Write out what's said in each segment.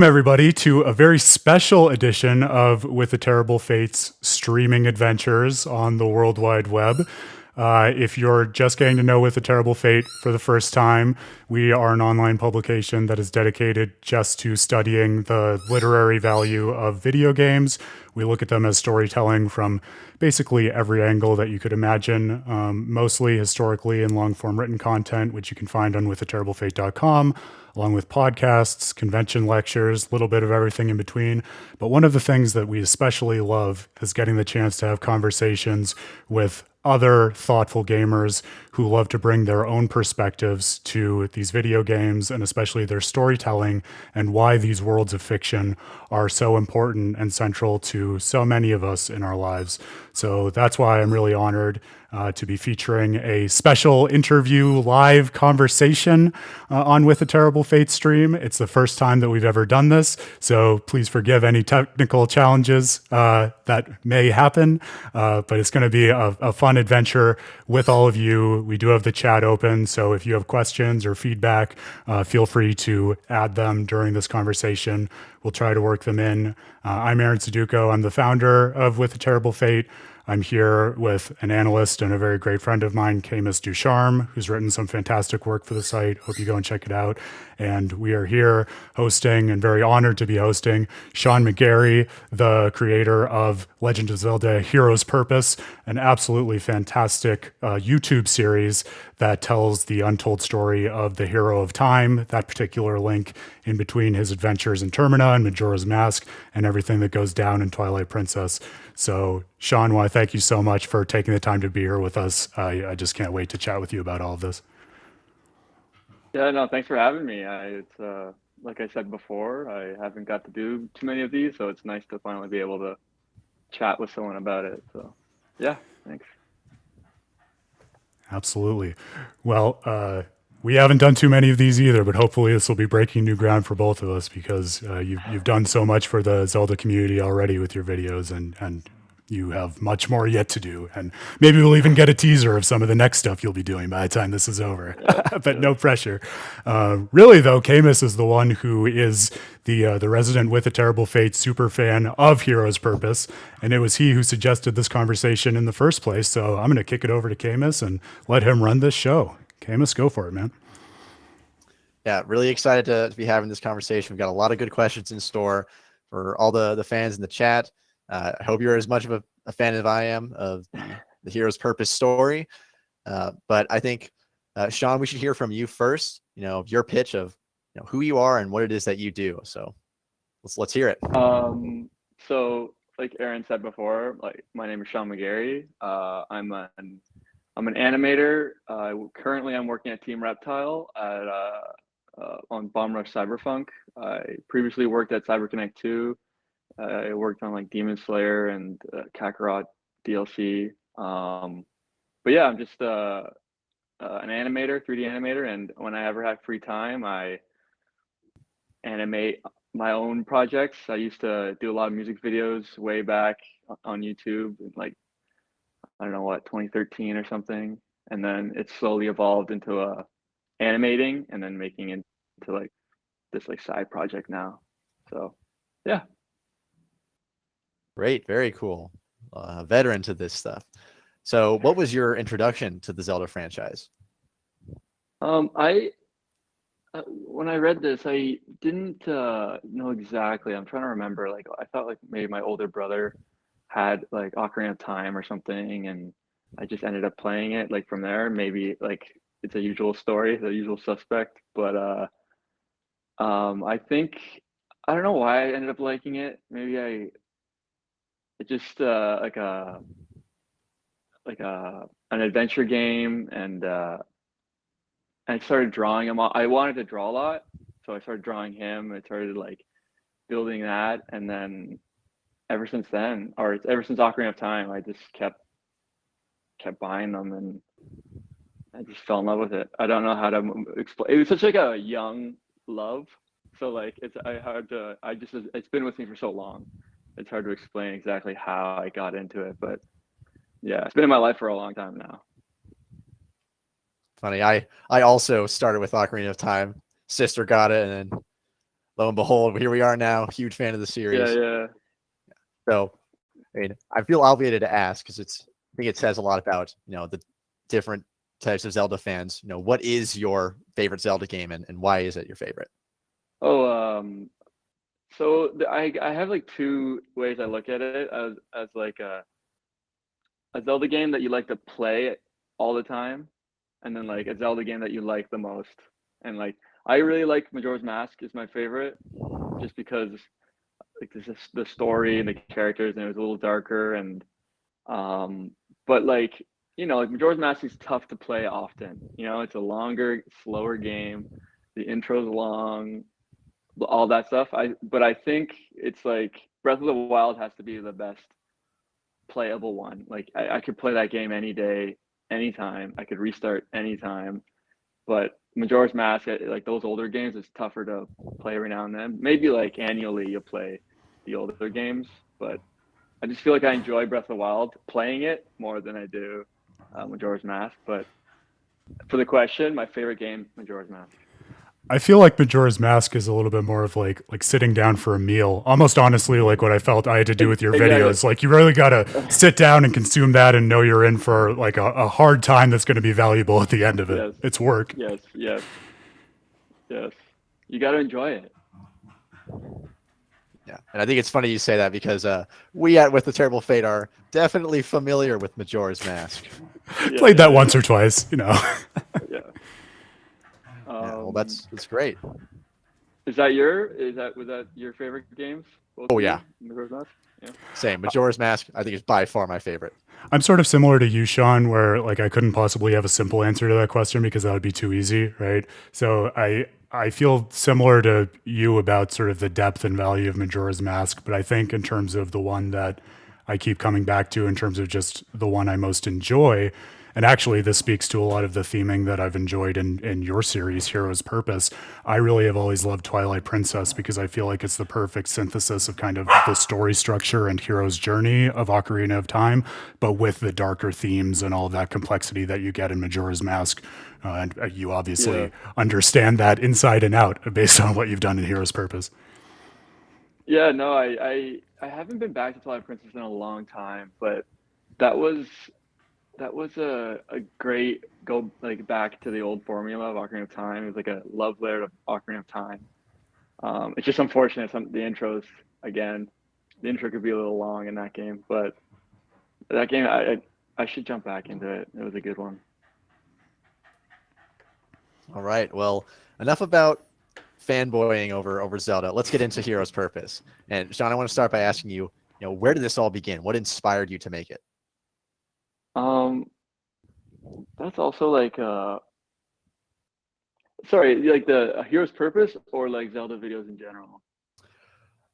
Everybody to a very special edition of With the Terrible Fates streaming adventures on the World Wide Web. If you're just getting to know With the Terrible Fate for the first time, we are an online publication that is dedicated just to studying the literary value of video games. We look at them as storytelling from basically every angle that you could imagine, mostly historically and long form written content, which you can find on withtherriblefate.com, along with podcasts, convention lectures, a little bit of everything in between. But one of the things that we especially love is getting the chance to have conversations with other thoughtful gamers who love to bring their own perspectives to these video games and especially their storytelling and why these worlds of fiction are so important and central to so many of us in our lives. So that's why I'm really honored to be featuring a special interview live conversation on With a Terrible Fate stream. It's the first time that we've ever done this, so please forgive any technical challenges that may happen, but it's going to be a fun adventure with all of you. We do have the chat open, so if you have questions or feedback, feel free to add them during this conversation. We'll try to work them in. I'm Aaron Suduko. I'm the founder of With a Terrible Fate. I'm here with an analyst and a very great friend of mine, Camus Ducharme, who's written some fantastic work for the site. Hope you go and check it out. And we are here hosting and very honored to be hosting Sean McGarry, the creator of Legend of Zelda Hero's Purpose, an absolutely fantastic YouTube series that tells the untold story of the hero of time, that particular link in between his adventures in Termina and Majora's Mask and everything that goes down in Twilight Princess. So, Sean, I want to thank you so much for taking the time to be here with us. I just can't wait to chat with you about all of this. Yeah, no, thanks for having me. It's like I said before, I haven't got to do too many of these, so it's nice to finally be able to chat with someone about it. So, yeah, thanks. Absolutely. Well, we haven't done too many of these either, but hopefully this will be breaking new ground for both of us because you've done so much for the Zelda community already with your videos, and you have much more yet to do. And maybe we'll even get a teaser of some of the next stuff you'll be doing by the time this is over. Yeah, But yeah. no pressure. Really, though, Camus is the one who is the resident With a Terrible Fate super fan of Hero's Purpose, and it was he who suggested this conversation in the first place. So I'm going to kick it over to Camus and let him run this show. Camus, go for it, man. Yeah, really excited to be having this conversation. We've got a lot of good questions in store for all the fans in the chat. I hope you're as much of a fan as I am of the Hero's Purpose story. But I think, Sean, we should hear from you first, your pitch of who you are and what it is that you do. So let's hear it. So like Aaron said before, like my name is Sean McGarry. I'm an animator. Currently, I'm working at Team Reptile at on Bomb Rush Cyberpunk. I previously worked at CyberConnect 2. I worked on like Demon Slayer and Kakarot DLC. But yeah, I'm just an animator, 3D animator, and when I ever have free time, I animate my own projects. I used to do a lot of music videos way back on YouTube, like I don't know what 2013 or something, and then it slowly evolved into animating and then making it into like this like side project now. So yeah. Great, very cool. Veteran to this stuff. So what was your introduction to the Zelda franchise? I when I read this, I didn't know exactly. I'm trying to remember. Like, I thought like maybe my older brother had like Ocarina of Time or something, and I just ended up playing it. Like from there, maybe like it's a usual story, the usual suspect. But I think I don't know why I ended up liking it. Maybe it just like an adventure game, and I started drawing him. I wanted to draw a lot, so I started drawing him. I started like building that, and then ever since then, or ever since Ocarina of Time, I just kept buying them, and I just fell in love with it. I don't know how to explain. It was such like a young love, so like it's I hard to. I just it's been with me for so long. It's hard to explain exactly how I got into it, but yeah, it's been in my life for a long time now. Funny, I also started with Ocarina of Time. Sister got it, and then lo and behold, here we are now. Huge fan of the series. Yeah. So, I mean, I feel obligated to ask because I think it says a lot about the different types of Zelda fans. What is your favorite Zelda game, and why is it your favorite? Oh, so I have like two ways I look at it as like a Zelda game that you like to play all the time, and then like a Zelda game that you like the most. And like I really like Majora's Mask is my favorite, just because like this is the story and the characters, and it was a little darker. And um, but like like Majora's Mask is tough to play often. It's a longer, slower game. The intro's long, all that stuff. But I think it's like Breath of the Wild has to be the best playable one. Like I could play that game any day, anytime. I could restart anytime. But Majora's Mask, like those older games, it's tougher to play every now and then. Maybe like annually you play the older games, but I just feel like I enjoy Breath of the Wild playing it more than I do Majora's Mask. But for the question, my favorite game, Majora's Mask. I feel like Majora's Mask is a little bit more of like sitting down for a meal. Almost honestly, like what I felt I had to do with your Exactly. videos. Like you really gotta sit down and consume that and know you're in for like a hard time that's gonna be valuable at the end of it. Yes, It's work. yes. You got to enjoy it. Yeah, and I think it's funny you say that because we at With the Terrible Fate are definitely familiar with Majora's Mask. Played that once or twice, Yeah. Well, that's great. Was that your favorite games? Oh yeah, Majora's Mask? Yeah. same. Majora's Mask, I think, is by far my favorite. I'm sort of similar to you, Sean, where like I couldn't possibly have a simple answer to that question because that would be too easy, right? So I feel similar to you about sort of the depth and value of Majora's Mask, but I think in terms of the one that I keep coming back to in terms of just the one I most enjoy. And actually, this speaks to a lot of the theming that I've enjoyed in your series, Hero's Purpose. I really have always loved Twilight Princess because I feel like it's the perfect synthesis of kind of the story structure and hero's journey of Ocarina of Time, but with the darker themes and all of that complexity that you get in Majora's Mask. And you obviously understand that inside and out based on what you've done in Hero's Purpose. Yeah, no, I haven't been back to Twilight Princess in a long time, but that was a great go like back to the old formula of Ocarina of Time. It was like a love letter to Ocarina of Time. It's just unfortunate the intros again. The intro could be a little long in that game, but that game I should jump back into it. It was a good one. All right. Well, enough about fanboying over Zelda. Let's get into Hero's Purpose. And Sean, I want to start by asking you, where did this all begin? What inspired you to make it? That's also like sorry, like the Hero's Purpose or like Zelda videos in general.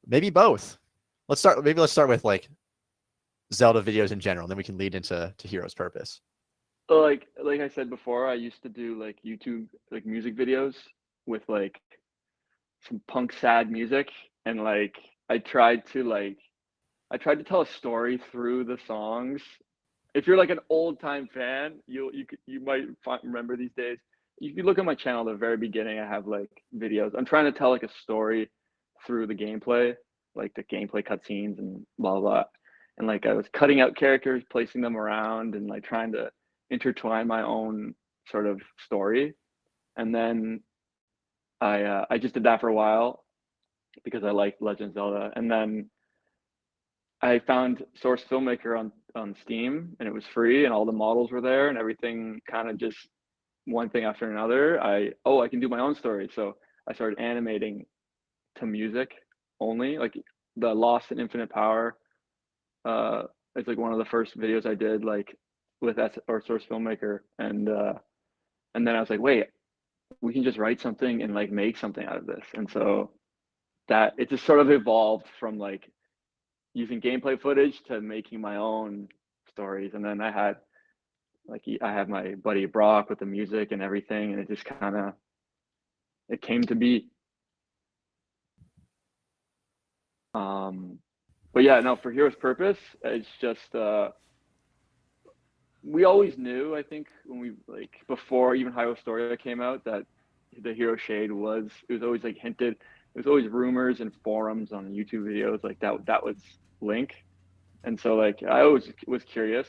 Maybe both. Let's start with like Zelda videos in general, then we can lead into Hero's Purpose. So like I said before, I used to do like YouTube like music videos with like some punk sad music, and like I tried to tell a story through the songs. If you're like an old time fan, you might remember these days. You can look at my channel at the very beginning. I have like videos. I'm trying to tell like a story through the gameplay, like the gameplay cutscenes and blah blah blah. And like I was cutting out characters, placing them around, and like trying to intertwine my own sort of story. And then I just did that for a while because I liked Legend of Zelda. And then I found Source Filmmaker on Steam, and it was free, and all the models were there, and everything kind of just one thing after another. I can do my own story, so I started animating to music only, like the Lost and Infinite Power. It's like one of the first videos I did, like with or Source Filmmaker, and then I was like, wait, we can just write something and like make something out of this, and so that it just sort of evolved from like using gameplay footage to making my own stories. And then I had my buddy Brock with the music and everything, and it just kind of it came to be. But yeah, no, for Hero's Purpose, it's just we always knew, I think, when we before even Hyrule Story came out, that the hero shade was always like hinted there's always rumors and forums on YouTube videos like that was Link. And so like I always was curious,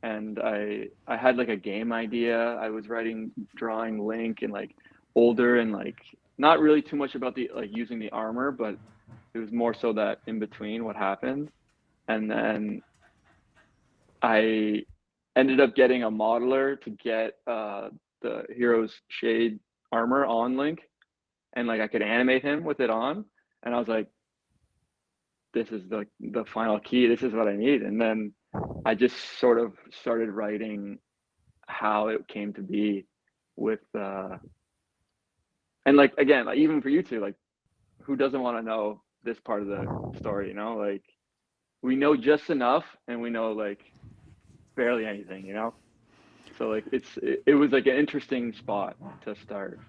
and I had like a game idea. I was drawing Link and like older, and like not really too much about the like using the armor, but it was more so that in between what happened. And then I ended up getting a modeler to get the hero's shade armor on Link, and like I could animate him with it on, and I was like, this is the final key. This is what I need. And then I just sort of started writing how it came to be with and like again, like even for you two, like who doesn't want to know this part of the story, you know? Like we know just enough, and we know like barely anything, you know? So like it was like an interesting spot to start.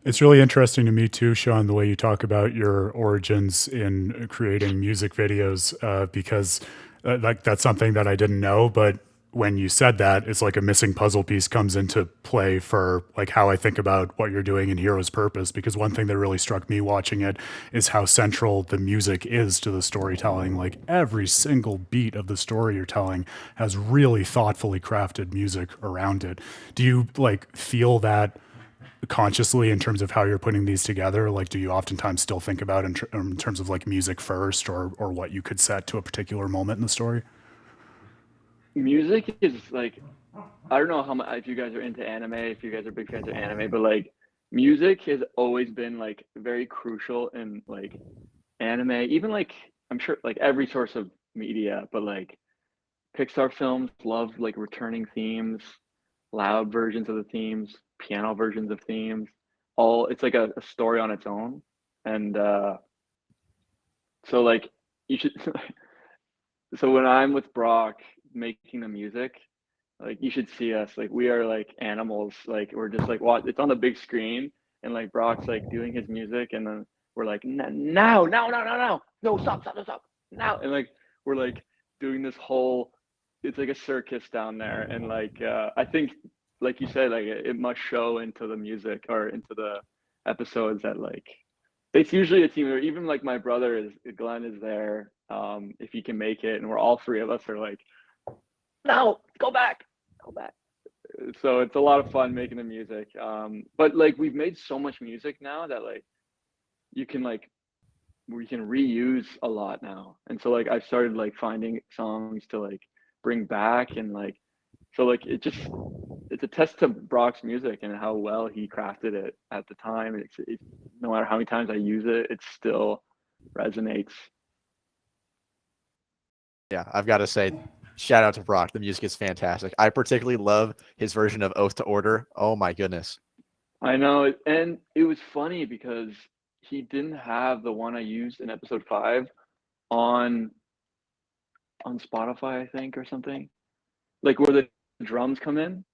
It's really interesting to me too, Sean, the way you talk about your origins in creating music videos, because like that's something that I didn't know. But when you said that, it's like a missing puzzle piece comes into play for like how I think about what you're doing in Hero's Purpose. Because one thing that really struck me watching it is how central the music is to the storytelling. Like every single beat of the story you're telling has really thoughtfully crafted music around it. Do you like feel that consciously in terms of how you're putting these together? Like, do you oftentimes still think about in terms of like music first, or what you could set to a particular moment in the story? Music is like I don't know how much if you guys are into anime, if you guys are big fans of anime, but like music has always been like very crucial in like anime, even like I'm sure like every source of media, but like Pixar films love like returning themes, loud versions of the themes, piano versions of themes. All it's like a story on its own. And so like you should so when I'm with Brock making the music, like you should see us. Like we are like animals. Like we're just like what it's on the big screen, and like Brock's like doing his music, and then we're like no, stop now, and like we're like doing this whole. It's like a circus down there, and like I think, like you said, like it must show into the music or into the episodes that like it's usually a team. Or even like my brother is Glenn is there, if he can make it, and we're all three of us are like, no, go back. So it's a lot of fun making the music. But like we've made so much music now that like you can like we can reuse a lot now. And so like I've started like finding songs to like bring back, and like so like it's a test to Brock's music and how well he crafted it at the time. No matter how many times I use it, it still resonates. Yeah, I've got to say, shout out to Brock. The music is fantastic. I particularly love his version of Oath to Order. Oh my goodness. I know, and it was funny because he didn't have the one I used in episode 5 on Spotify, I think, or something. Like where the drums come in.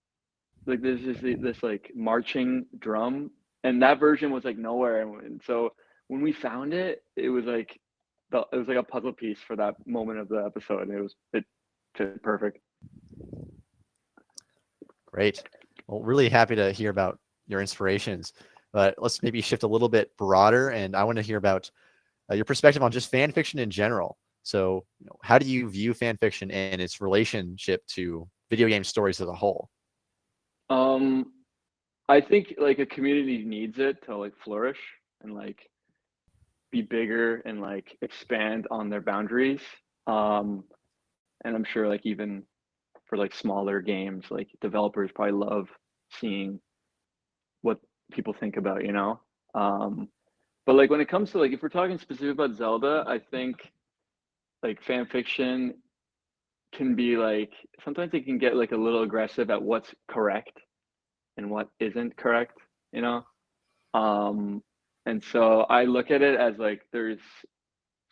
Like there's this like marching drum, and that version was like nowhere. And so when we found it, it was like it was like a puzzle piece for that moment of the episode. And it fit perfect. Great. Well, really happy to hear about your inspirations. But let's maybe shift a little bit broader, and I want to hear about your perspective on just fan fiction in general. So, how do you view fan fiction and its relationship to video game stories as a whole? Um, I think like a community needs it to like flourish and like be bigger and like expand on their boundaries. Um, and I'm sure like even for like smaller games, like developers probably love seeing what people think about, you know? Um, but like when it comes to like if we're talking specific about Zelda, I think like fan fiction can be like sometimes it can get like a little aggressive at what's correct and what isn't correct, you know? Um, and so I look at it as like there's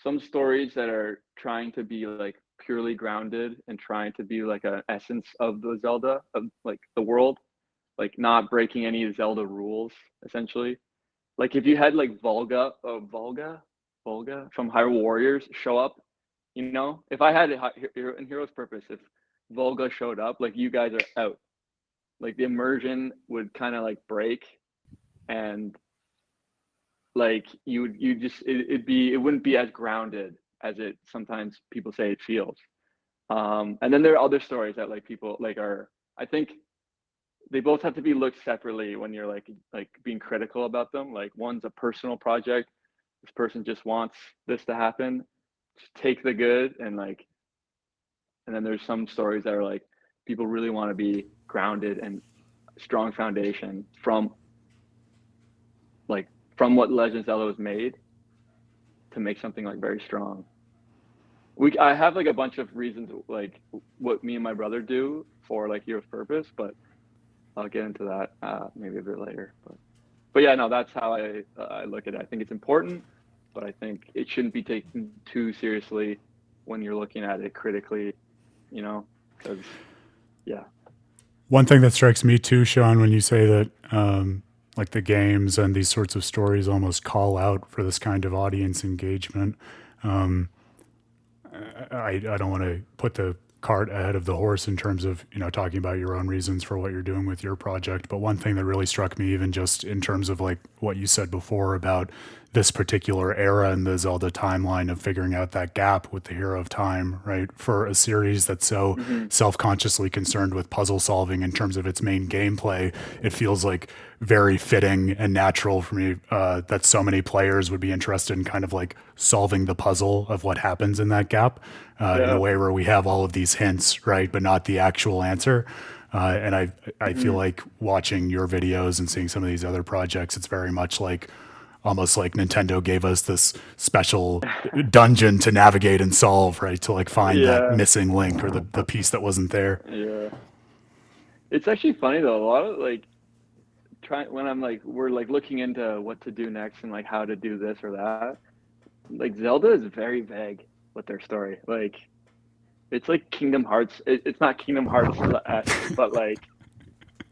some stories that are trying to be like purely grounded and trying to be like an essence of the Zelda of like the world, like not breaking any Zelda rules essentially. Like if you had like Volga from Hyrule Warriors show up, you know, if I had in Hero's Purpose, if Volga showed up, like you guys are out. Like the immersion would kind of like break, and like it wouldn't be as grounded as it sometimes people say it feels. And then there are other stories that like people like are, I think they both have to be looked separately when you're like being critical about them. Like one's a personal project. This person just wants this to happen. Just take the good and like, and then there's some stories that are like people really want to be grounded and strong foundation like from what Legend of Zelda was made to make something like very strong. I have like a bunch of reasons like what me and my brother do for like Hero's Purpose, but I'll get into that maybe a bit later. But yeah, no, that's how I look at it. I think it's important, but I think it shouldn't be taken too seriously when you're looking at it critically, you know, because yeah. One thing that strikes me too, Sean, when you say that like the games and these sorts of stories almost call out for this kind of audience engagement. Um, I don't want to put the cart ahead of the horse in terms of talking about your own reasons for what you're doing with your project, but one thing that really struck me, even just in terms of like what you said before about this particular era in the Zelda timeline of figuring out that gap with the Hero of Time, right? For a series that's so Mm-hmm. self-consciously concerned with puzzle solving in terms of its main gameplay, it feels like very fitting and natural for me that so many players would be interested in kind of like solving the puzzle of what happens in that gap in a Yeah. way where we have all of these hints, right, but not the actual answer. And I feel Mm-hmm. like watching your videos and seeing some of these other projects, it's very much like almost like Nintendo gave us this special dungeon to navigate and solve, right? To like find that Yeah. missing link or the piece that wasn't there. Yeah. It's actually funny though. A lot of like when I'm like we're like looking into what to do next and like how to do this or that. Like Zelda is very vague with their story. Like it's like Kingdom Hearts. It's not Kingdom Hearts-esque, but like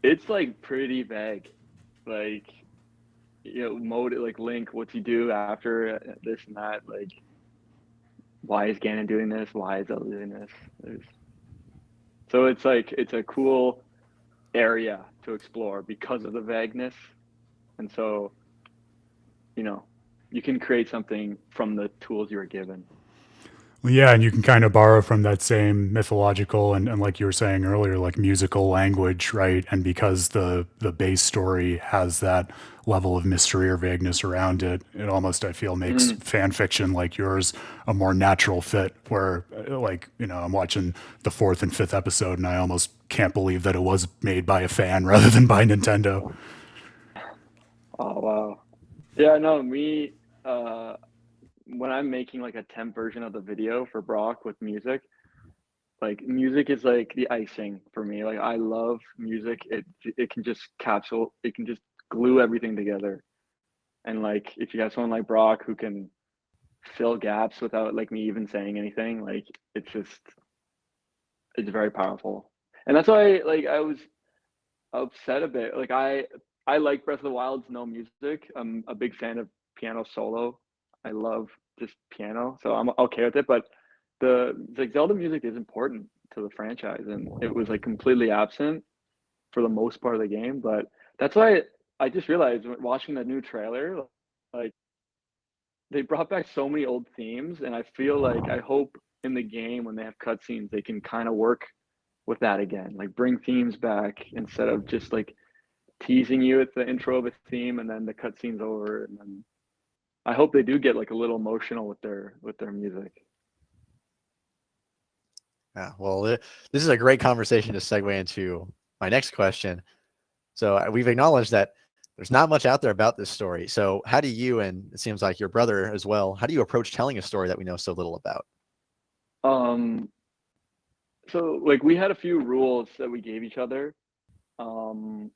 it's like pretty vague. Like mode like Link, what's he do after this and that? Like why is Ganon doing this? Why is Zelda doing this? There's, so it's like it's a cool area to explore because of the vagueness, and so you know you can create something from the tools you were given. Well, yeah, and you can kind of borrow from that same mythological and like you were saying earlier, like musical language, right? And because the base story has that level of mystery or vagueness around it, it almost I feel makes Mm, fan fiction like yours a more natural fit. Where like I'm watching the fourth and fifth episode, and I almost can't believe that it was made by a fan rather than by Nintendo. oh wow, yeah, no, me. Uh, when I'm making like a temp version of the video for Brock with music, like music is like the icing for me. Like I love music. It can just capsule. It can just glue everything together. And like if you have someone like Brock who can fill gaps without like me even saying anything, like it's very powerful. And that's why like I was upset a bit. Like I like Breath of the Wild's no music. I'm a big fan of piano solo. I love just piano, so I'm okay with it. But the Zelda music is important to the franchise, and it was like completely absent for the most part of the game. But that's why I just realized watching the new trailer, like they brought back so many old themes, and I feel like I hope in the game when they have cutscenes they can kind of work with that again, like bring themes back instead of just like teasing you at the intro of a theme and then the cutscene's over, and then I hope they do get like a little emotional with their music. Yeah, well, this is a great conversation to segue into my next question. So we've acknowledged that there's not much out there about this story. So how do you, and it seems like your brother as well, how do you approach telling a story that we know so little about? Um, so like we had a few rules that we gave each other. Um,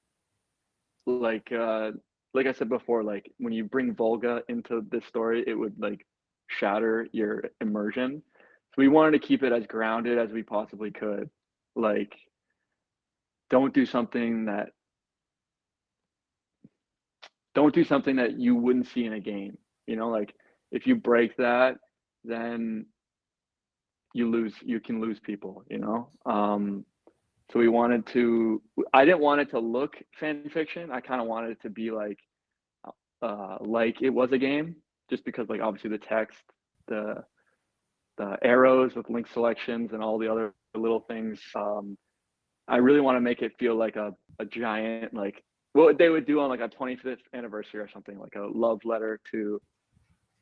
like uh, like I said before, like when you bring Volga into this story, it would like shatter your immersion. So we wanted to keep it as grounded as we possibly could. Like, don't do something that don't do something that you wouldn't see in a game. Like if you break that, then you can lose people. So we wanted to I didn't want it to look fan fiction. I kind of wanted it to be like it was a game, just because like obviously the text, the arrows with link selections and all the other little things. I really want to make it feel like a giant, like what they would do on like a 25th anniversary or something, like a love letter to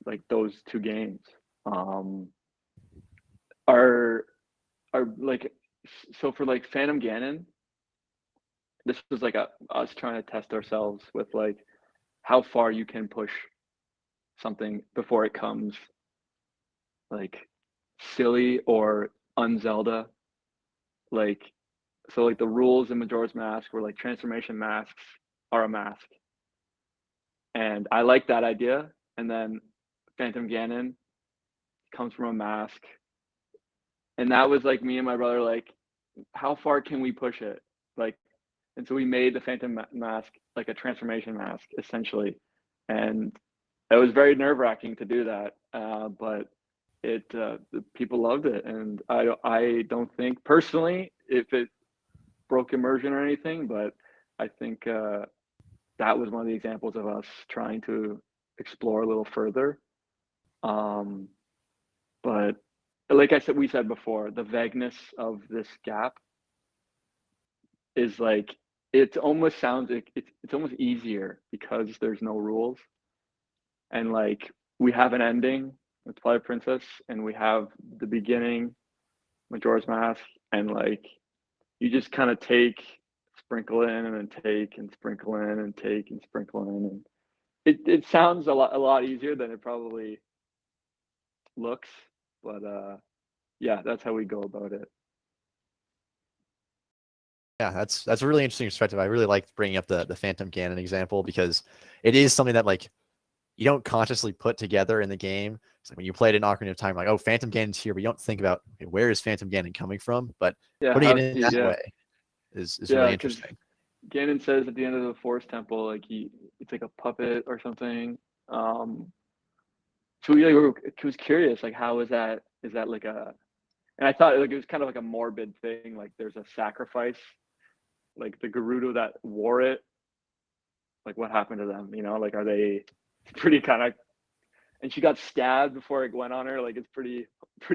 like those two games. Um, are like, so for like Phantom Ganon, this was like us trying to test ourselves with like how far you can push something before it comes like silly or un-Zelda. Like, so like the rules in Majora's Mask were like transformation masks are a mask, and I like that idea. And then Phantom Ganon comes from a mask, and that was like me and my brother like, how far can we push it? Like, and so we made the Phantom Mask like a transformation mask essentially, and it was very nerve wracking to do that, but the people loved it, and I don't think personally if it broke immersion or anything, but I think that was one of the examples of us trying to explore a little further. Um, but like I said, we said before, the vagueness of this gap is like, it almost sounds like it's almost easier because there's no rules, and like we have an ending with Twilight Princess, and we have the beginning Majora's Mask, and like you just kind of take, sprinkle in, and then take and sprinkle in and take and sprinkle in, and it sounds a lot easier than it probably looks, but yeah, that's how we go about it. Yeah, that's a really interesting perspective. I really like bringing up the Phantom Ganon example because it is something that like you don't consciously put together in the game. It's like when you play it in Ocarina of Time, like, oh, Phantom Ganon's here, but you don't think about, okay, where is Phantom Ganon coming from? But Yeah, putting it how's in he? that Yeah, way is really yeah, because interesting. Ganon says at the end of the Forest Temple, like it's like a puppet or something. So we like, was curious, like how is that? Is that like a? And I thought like it was kind of like a morbid thing. Like there's a sacrifice, like the Gerudo that wore it. Like what happened to them? You know, like are they pretty kind of? And she got stabbed before it went on her. Like it's pretty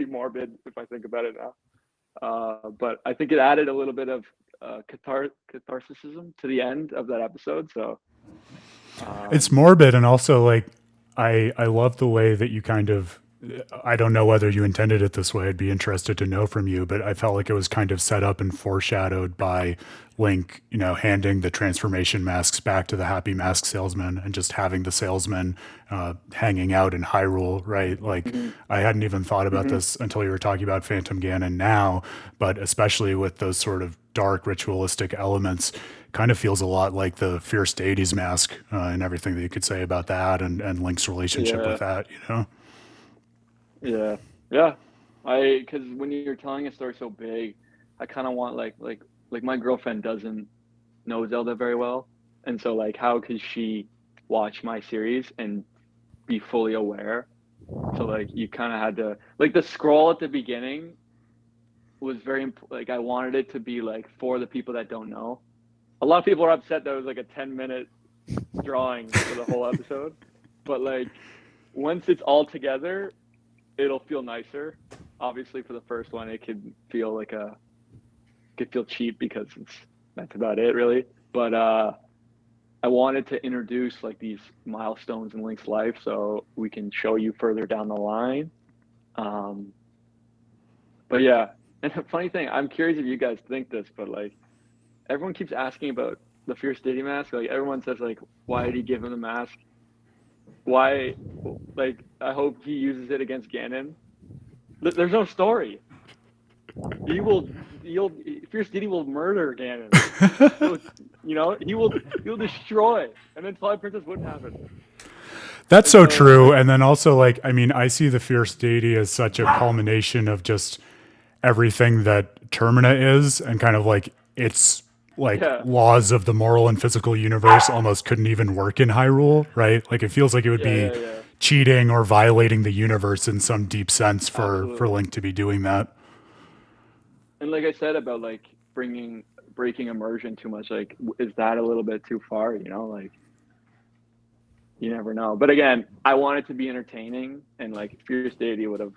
morbid if I think about it now. But I think it added a little bit of catharsicism to the end of that episode. So It's um, morbid, and also like I love the way that you kind of, I don't know whether you intended it this way. I'd be interested to know from you, but I felt like it was kind of set up and foreshadowed by Link, handing the transformation masks back to the Happy Mask salesman and just having the salesman hanging out in Hyrule, right? Like, mhm, I hadn't even thought about mhm, this until you were talking about Phantom Ganon now, but especially with those sort of dark ritualistic elements, kind of feels a lot like the Fierce Deities mask and everything that you could say about that, and Link's relationship with yeah, that. yeah, yeah. Because when you're telling a story so big, I kind of want like my girlfriend doesn't know Zelda very well, and so like how could she watch my series and be fully aware? So like you kind of had to like the scroll at the beginning was like I wanted it to be like for the people that don't know. A lot of people are upset that it was like a 10-minute drawing for the whole episode, but like once it's all together, it'll feel nicer. Obviously, for the first one, it could feel cheap because that's about it really. But I wanted to introduce like these milestones in Link's life so we can show you further down the line. Um, but yeah, and the funny thing, I'm curious if you guys think this, but like everyone keeps asking about the Fierce Deity mask. Like everyone says, like, why did he give him the mask? Why? Like, I hope he uses it against Ganon. There's no story. He will. He'll Fierce Deity will murder Ganon. He'll, he'll destroy, and then Twilight Princess wouldn't happen. That's And so so, true. like, And then also, like, I mean, I see the Fierce Deity as such a culmination of just everything that Termina is, and kind of like its like yeah, laws of the moral and physical universe almost couldn't even work in Hyrule, right? Like it feels like it would yeah, be yeah, yeah, cheating or violating the universe in some deep sense for absolutely. Link to be doing that. And like I said about like breaking immersion too much, like, is that a little bit too far? You know, like you never know. But again, I want it to be entertaining, and like Fierce Deity he would have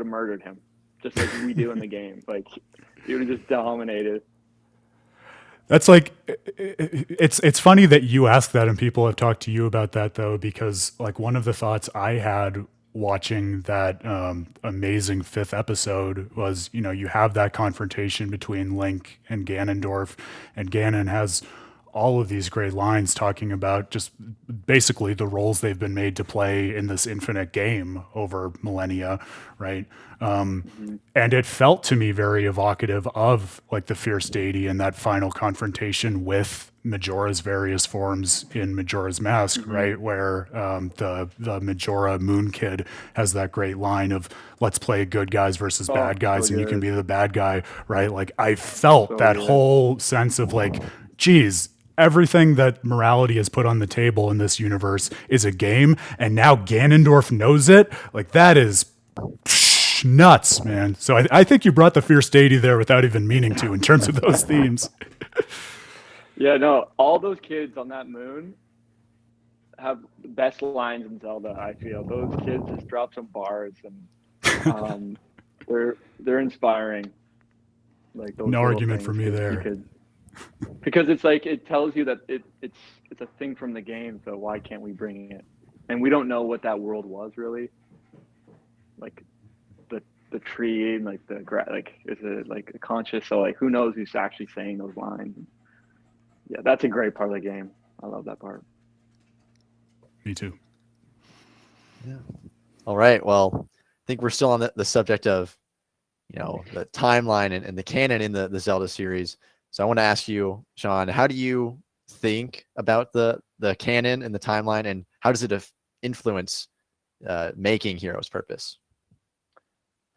murdered him, just like we do in the game. Like he would have just dominated. That's like it's funny that you ask that and people have talked to you about that though, because like one of the thoughts I had watching that amazing fifth episode was, you know, you have that confrontation between Link and Ganondorf, and Ganon has all of these great lines talking about just basically the roles they've been made to play in this infinite game over millennia, right? Mm-hmm. And it felt to me very evocative of like the fierce deity and that final confrontation with Majora's various forms in Majora's Mask, Mm-hmm. right? Where the Majora Moon Kid has that great line of "Let's play good guys versus Oh, bad so guys, and you can good, be the bad guy," right? Like I felt so that good. whole sense of like, geez, everything that morality has put on the table in this universe is a game, and now Ganondorf knows it. Like that is nuts, man. So I think you brought the fierce deity there without even meaning to in terms of those themes. Yeah, no, all those kids on that moon have the best lines in Zelda. I feel those kids just drop some bars, and um, they're inspiring. Like those No little argument for things, me there. because it's like it tells you that it's a thing from the game. So why can't we bring it? And we don't know what that world was really. Like the the tree, and like like is it like conscious? So like who knows who's actually saying those lines? Yeah, that's a great part of the game. I love that part. Me too. Yeah. All right. Well, I think we're still on the subject of, you know, the timeline and the canon in the Zelda series. So I want to ask you, Sean, how do you think about the canon and the timeline, and how does it influence making Heroes Purpose?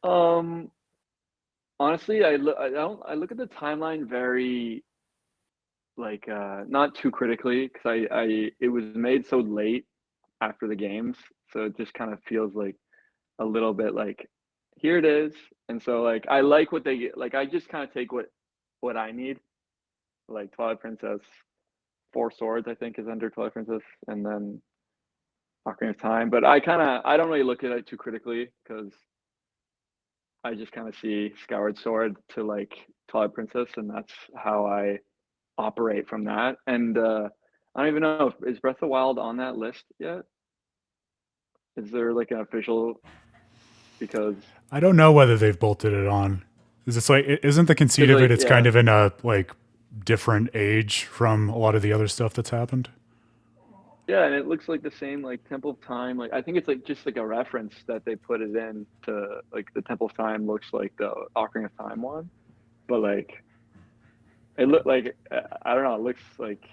Um, Honestly, I look at the timeline very like not too critically because I it was made so late after the games, so it just kind of feels like a little bit like here it is. And so like I like what they get. Like I just kind of take what I need, like Twilight Princess, Four Swords I think is under Twilight Princess, and then Ocarina of Time. But I don't really look at it too critically because I just kind of see Skyward Sword to like Twilight Princess, and that's how I operate from that. And I don't even know if is Breath of the Wild on that list yet. Is there like an official? Because I don't know whether they've bolted it on. Is it's like isn't the conceit of it? like It's yeah, kind of in a like different age from a lot of the other stuff that's happened. yeah, and it looks like the same like Temple of Time. Like I think it's like just like a reference that they put it in to like the Temple of Time looks like the Ocarina of Time one, but like it looked like I don't know. It looks like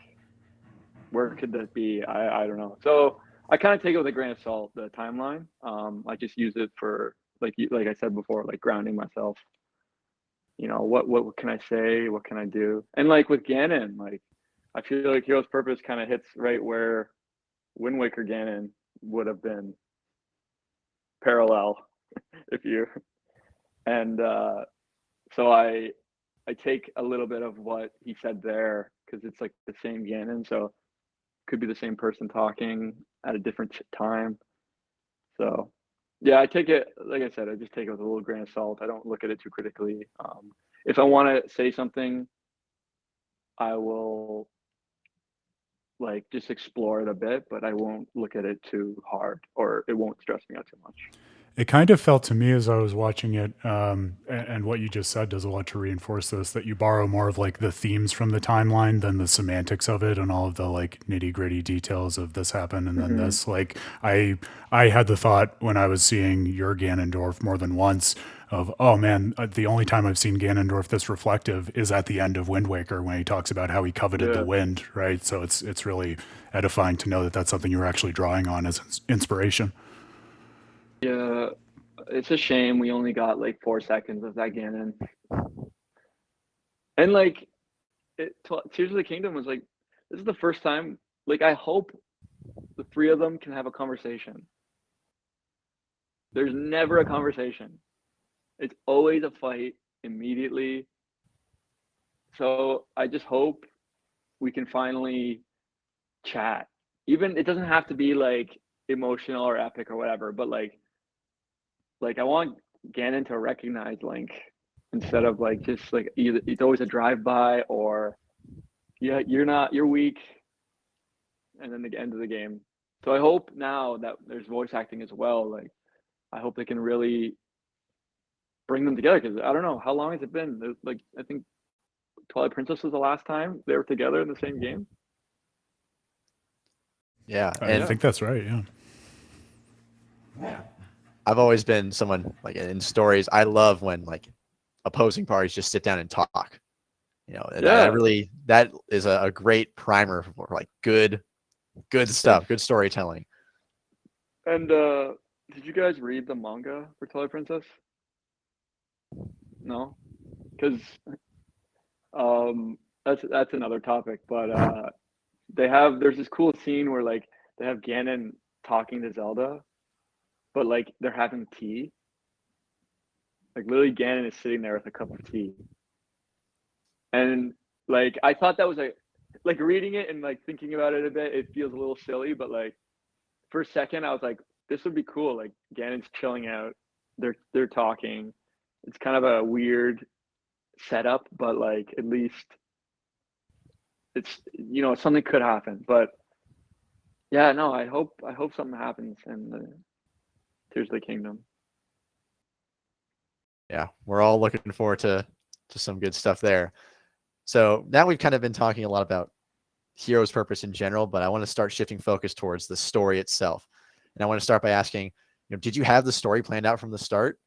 where could that be? I don't know. So I kind of take it with a grain of salt the timeline. I just use it for like I said before, like grounding myself. You know what can I say? What can I do? And like with Ganon, like I feel like Hero's Purpose kind of hits right where Wind Waker Ganon would have been parallel if you and so I take a little bit of what he said there because it's like the same Ganon, so could be the same person talking at a different time. So yeah, I take it like I said, I just take it with a little grain of salt. I don't look at it too critically. If I want to say something, I will like just explore it a bit, but I won't look at it too hard or it won't stress me out too much. It kind of felt to me as I was watching it, and what you just said does a lot to reinforce this, that you borrow more of like the themes from the timeline than the semantics of it and all of the like nitty gritty details of this happened and then Mm-hmm. this. Like I had the thought when I was seeing your Ganondorf more than once of, oh man, the only time I've seen Ganondorf this reflective is at the end of Wind Waker when he talks about how he coveted the Yeah. wind, right? So it's really edifying to know that that's something you were actually drawing on as inspiration. Yeah. It's a shame we only got like 4 seconds of that Ganon. And like Tears of the Kingdom was like this is the first time like I hope the three of them can have a conversation. There's never a conversation. It's always a fight immediately. So I just hope we can finally chat even it doesn't have to be like emotional or epic or whatever, but like I want Ganon to recognize Link instead of like just like either it's always a drive by or yeah, you're weak, and then the end of the game. So I hope now that there's voice acting as well, like I hope they can really bring them together because I don't know how long has it been. Like I think Twilight Princess was the last time they were together in the same game. Yeah, I and think that's right. Yeah. I've always been someone like in stories. I love when like opposing parties just sit down and talk. And I Yeah, really that is a great primer for like good stuff, good storytelling. and did you guys read the manga for Twilight Princess? No, because that's another topic. But there's this cool scene where like they have Ganon talking to Zelda, but like they're having tea. Like literally, Ganon is sitting there with a cup of tea, and like I thought that was like reading it and like thinking about it a bit. It feels a little silly, but like for a second, I was like, this would be cool. Like Ganon's chilling out, they're talking. It's kind of a weird setup, but like at least it's something could happen. But yeah, no, I hope something happens in the Tears of the Kingdom. Yeah, we're all looking forward to some good stuff there. So now we've kind of been talking a lot about Hero's purpose in general, but I want to start shifting focus towards the story itself. And I want to start by asking, did you have the story planned out from the start?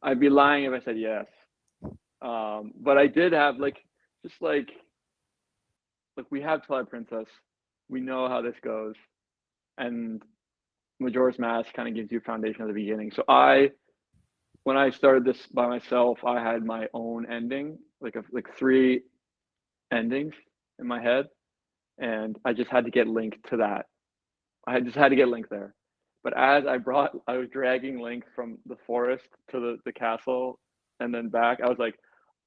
I'd be lying if I said yes. But I did have like just like we have Twilight Princess. We know how this goes, and Majora's Mask kind of gives you a foundation at the beginning. So when I started this by myself, I had my own ending, like three endings in my head, and I just had to get Link to that. I just had to get Link there. But as I was dragging Link from the forest to the castle and then back. I was like,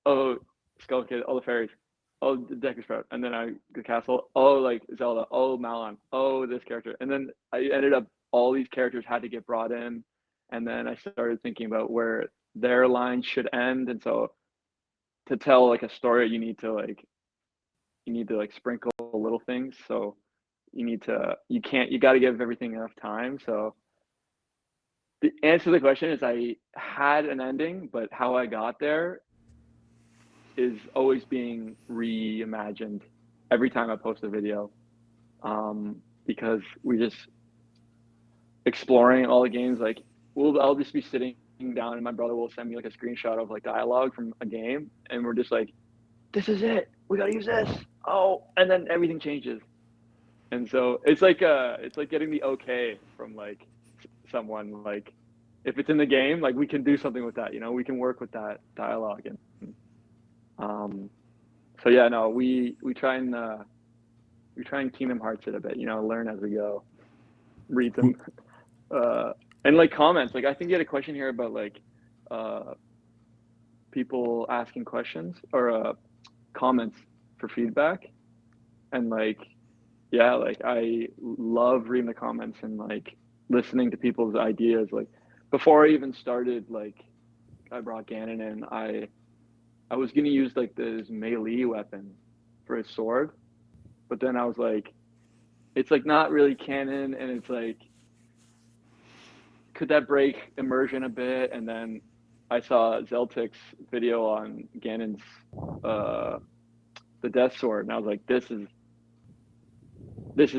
oh, Skull Kid, all the fairies, oh, the Deku Sprout, and then the castle, oh, like Zelda, oh, Malon, oh, this character. And then I ended up, all these characters had to get brought in. And then I started thinking about where their line should end. And so to tell like a story, you need to like sprinkle little things. So you got to give everything enough time. So the answer to the question is I had an ending, but how I got there is always being reimagined every time I post a video, because we just exploring all the games. Like, I'll just be sitting down, and my brother will send me like a screenshot of like dialogue from a game, and we're just like, "This is it. We gotta use this." Oh, and then everything changes, and so it's like getting the okay from like someone. Like, if it's in the game, like we can do something with that. We can work with that dialogue, and so yeah, no, we try and Kingdom Hearts it a bit. Learn as we go, read them, and like comments. Like I think you had a question here about like people asking questions or comments for feedback, and like yeah, like I love reading the comments and like listening to people's ideas. Like before I even started, like I brought Ganon in, I was gonna use like this melee weapon for his sword, but then I was like, it's like not really canon, and it's like, could that break immersion a bit? And then I saw Zeltic's video on Ganon's the Death Sword, and I was like, this is there's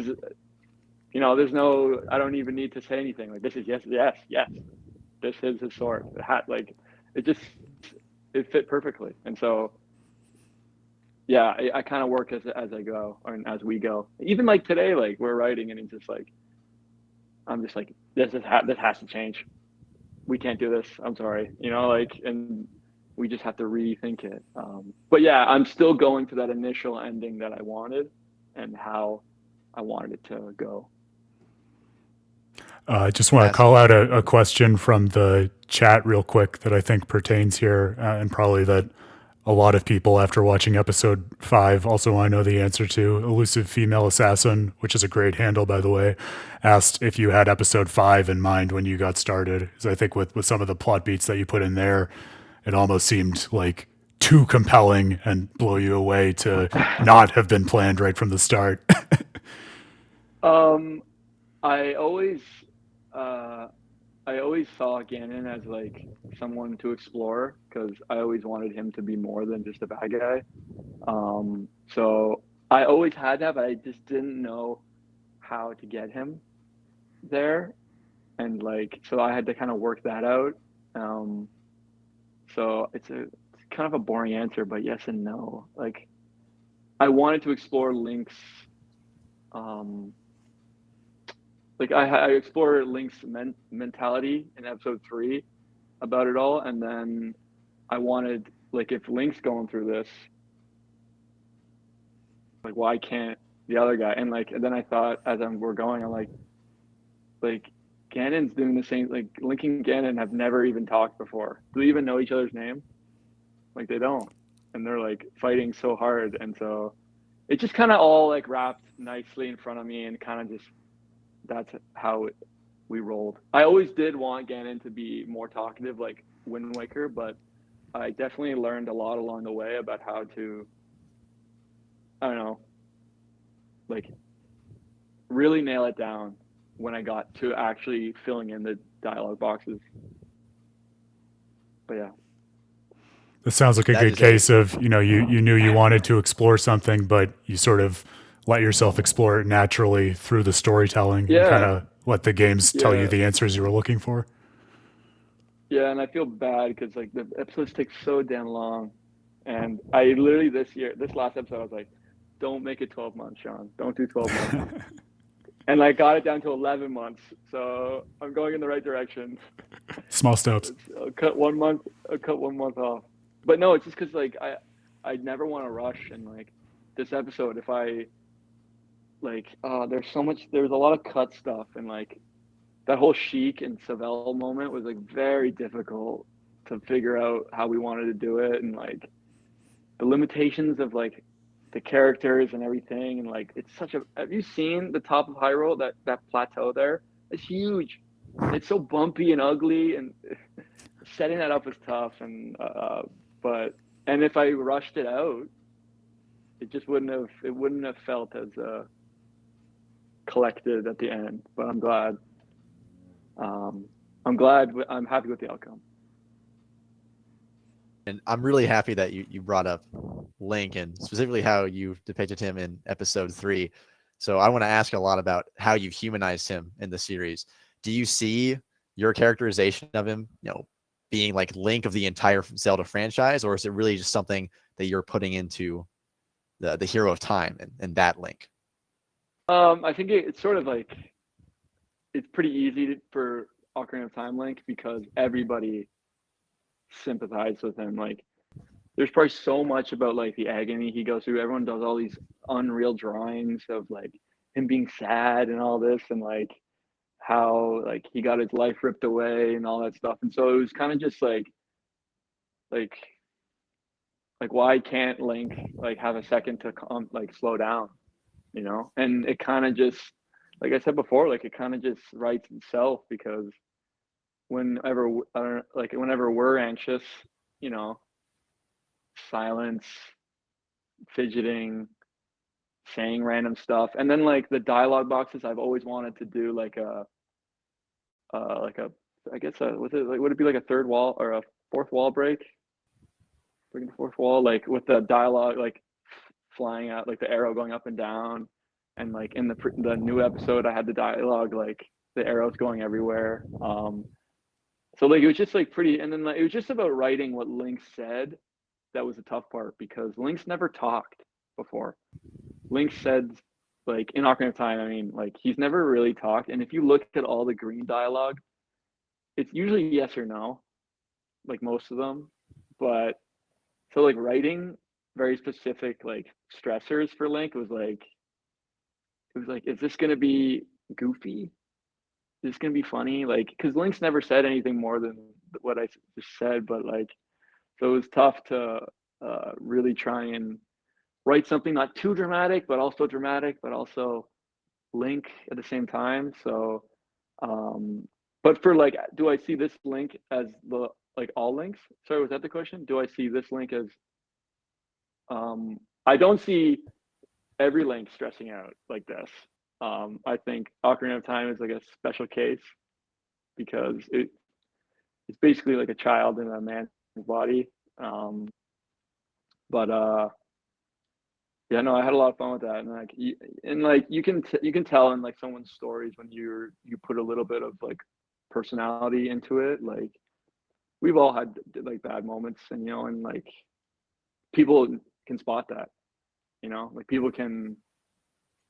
no, I don't even need to say anything. Like this is yes, yes, yes. This is his sword. It had like it just it fit perfectly, and so yeah, I kind of work as I go, or as we go. Even like today, like we're writing, and it's just like I'm just like this has to change. We can't do this. I'm sorry, like, and we just have to rethink it. But yeah, I'm still going to that initial ending that I wanted, and how I wanted it to go. I just want to call out a question from the chat real quick that I think pertains here, and probably that a lot of people after watching episode 5 also want to know the answer to. Elusive Female Assassin, which is a great handle, by the way, asked if you had episode 5 in mind when you got started. Because I think with some of the plot beats that you put in there, it almost seemed like too compelling and blow you away to not have been planned right from the start. Um, I always, uh, I always saw Ganon as like someone to explore because I always wanted him to be more than just a bad guy. So I always had that, but I just didn't know how to get him there, and like so I had to kind of work that out. Um, so it's kind of a boring answer, but yes and no. Like I wanted to explore Link's, um, like I explored Link's mentality in episode 3 about it all, and then I wanted like if Link's going through this, like why can't the other guy? And then I thought as we're going, I'm like Ganon's doing the same. Like Link and Ganon have never even talked before. Do they even know each other's name? Like they don't, and they're like fighting so hard, and so it just kind of all like wrapped nicely in front of me, and kind of just that's how we rolled. I always did want Ganon to be more talkative, like Wind Waker, but I definitely learned a lot along the way about how to, I don't know, like really nail it down when I got to actually filling in the dialogue boxes. But yeah. This sounds like a That good is a case of, you knew you wanted to explore something, but you sort of let yourself explore it naturally through the storytelling and kind Yeah. of let the games tell you Yeah. the answers you were looking for. Yeah. And I feel bad because like the episodes take so damn long. And I literally this last episode, I was like, don't make it 12 months, Sean. Don't do 12 months. And I got it down to 11 months. So I'm going in the right direction. Small steps. I'll cut 1 month. I'll cut 1 month off. But no, it's just because like I never want to rush. And like this episode, if I like, there's a lot of cut stuff, and like that whole Sheik and Savell moment was like very difficult to figure out how we wanted to do it, and like the limitations of like the characters and everything, and like it's such a. Have you seen the top of Hyrule? That plateau there? It's huge. It's so bumpy and ugly, and setting that up was tough. But and if I rushed it out, it wouldn't have felt as collected at the end. But I'm glad. Um, I'm happy with the outcome. And I'm really happy that you brought up Link and specifically how you depicted him in episode 3. So I want to ask a lot about how you've humanized him in the series. Do you see your characterization of him, being like Link of the entire Zelda franchise, or is it really just something that you're putting into the Hero of Time and that Link? I think it's sort of like it's pretty easy for Ocarina of Time Link because everybody sympathized with him. Like, there's probably so much about like the agony he goes through. Everyone does all these unreal drawings of like him being sad and all this, and like how like he got his life ripped away and all that stuff. And so it was kind of just like why can't Link like have a second to like slow down, And it kind of just like I said before, like it kind of just writes itself because whenever whenever we're anxious, you know, silence, fidgeting, saying random stuff, and then like the dialogue boxes, I've always wanted to do like a I guess was it like would it be like a third wall or a fourth wall breaking the fourth wall, like with the dialogue like flying out, like the arrow going up and down, and like in the new episode, I had the dialogue like the arrows going everywhere. So like it was just like pretty, and then like, it was just about writing what Link said. That was the tough part because Link's never talked before. Link said like in Ocarina of Time, I mean, like he's never really talked. And if you look at all the green dialogue, it's usually yes or no, like most of them. But so like writing very specific like stressors for Link was like, is this gonna be goofy? Is this gonna be funny? Like, because Link's never said anything more than what I just said, but like, so it was tough to really try and write something not too dramatic, but also Link at the same time. So, but for like, do I see this Link as the like all links? Sorry, was that the question? Do I see this Link as? I don't see every Link stressing out like this. I think Ocarina of Time is like a special case because it's basically like a child in a man's body. But yeah, no, I had a lot of fun with that, and like you can tell in like someone's stories when you put a little bit of like personality into it. Like we've all had like bad moments, and and like people can spot that. Like people can.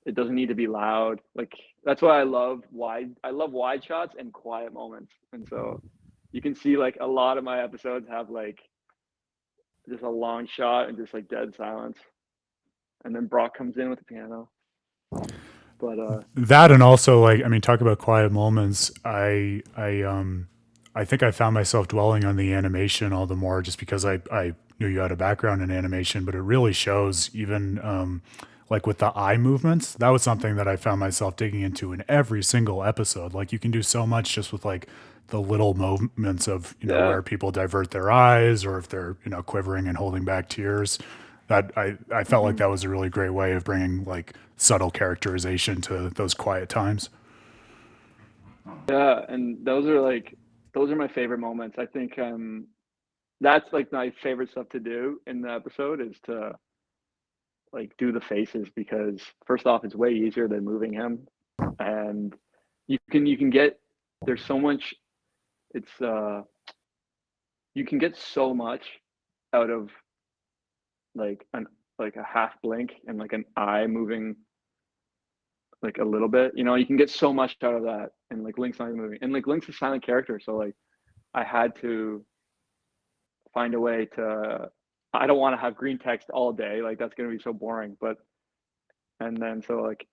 It doesn't need to be loud. Like that's why I love wide shots and quiet moments, and so you can see like a lot of my episodes have like just a long shot and just like dead silence, and then Brock comes in with the piano. But That and also like I mean, talk about quiet moments. I think I found myself dwelling on the animation all the more just because I knew you had a background in animation, but it really shows even like with the eye movements. That was something that I found myself digging into in every single episode. Like you can do so much just with like the little movements of yeah, where people divert their eyes or if they're quivering and holding back tears. That I felt like hmm that was a really great way of bringing like subtle characterization to those quiet times. yeah, and those are my favorite moments. I think that's like my favorite stuff to do in the episode is to like do the faces because first off, it's way easier than moving him, and you can get there's so much. It's you can get so much out of like an like a half blink and like an eye moving like a little bit. You can get so much out of that, and like Link's not even moving, and like Link's a silent character, so like I had to find a way to. I don't want to have green text all day, like that's gonna be so boring. But and then so like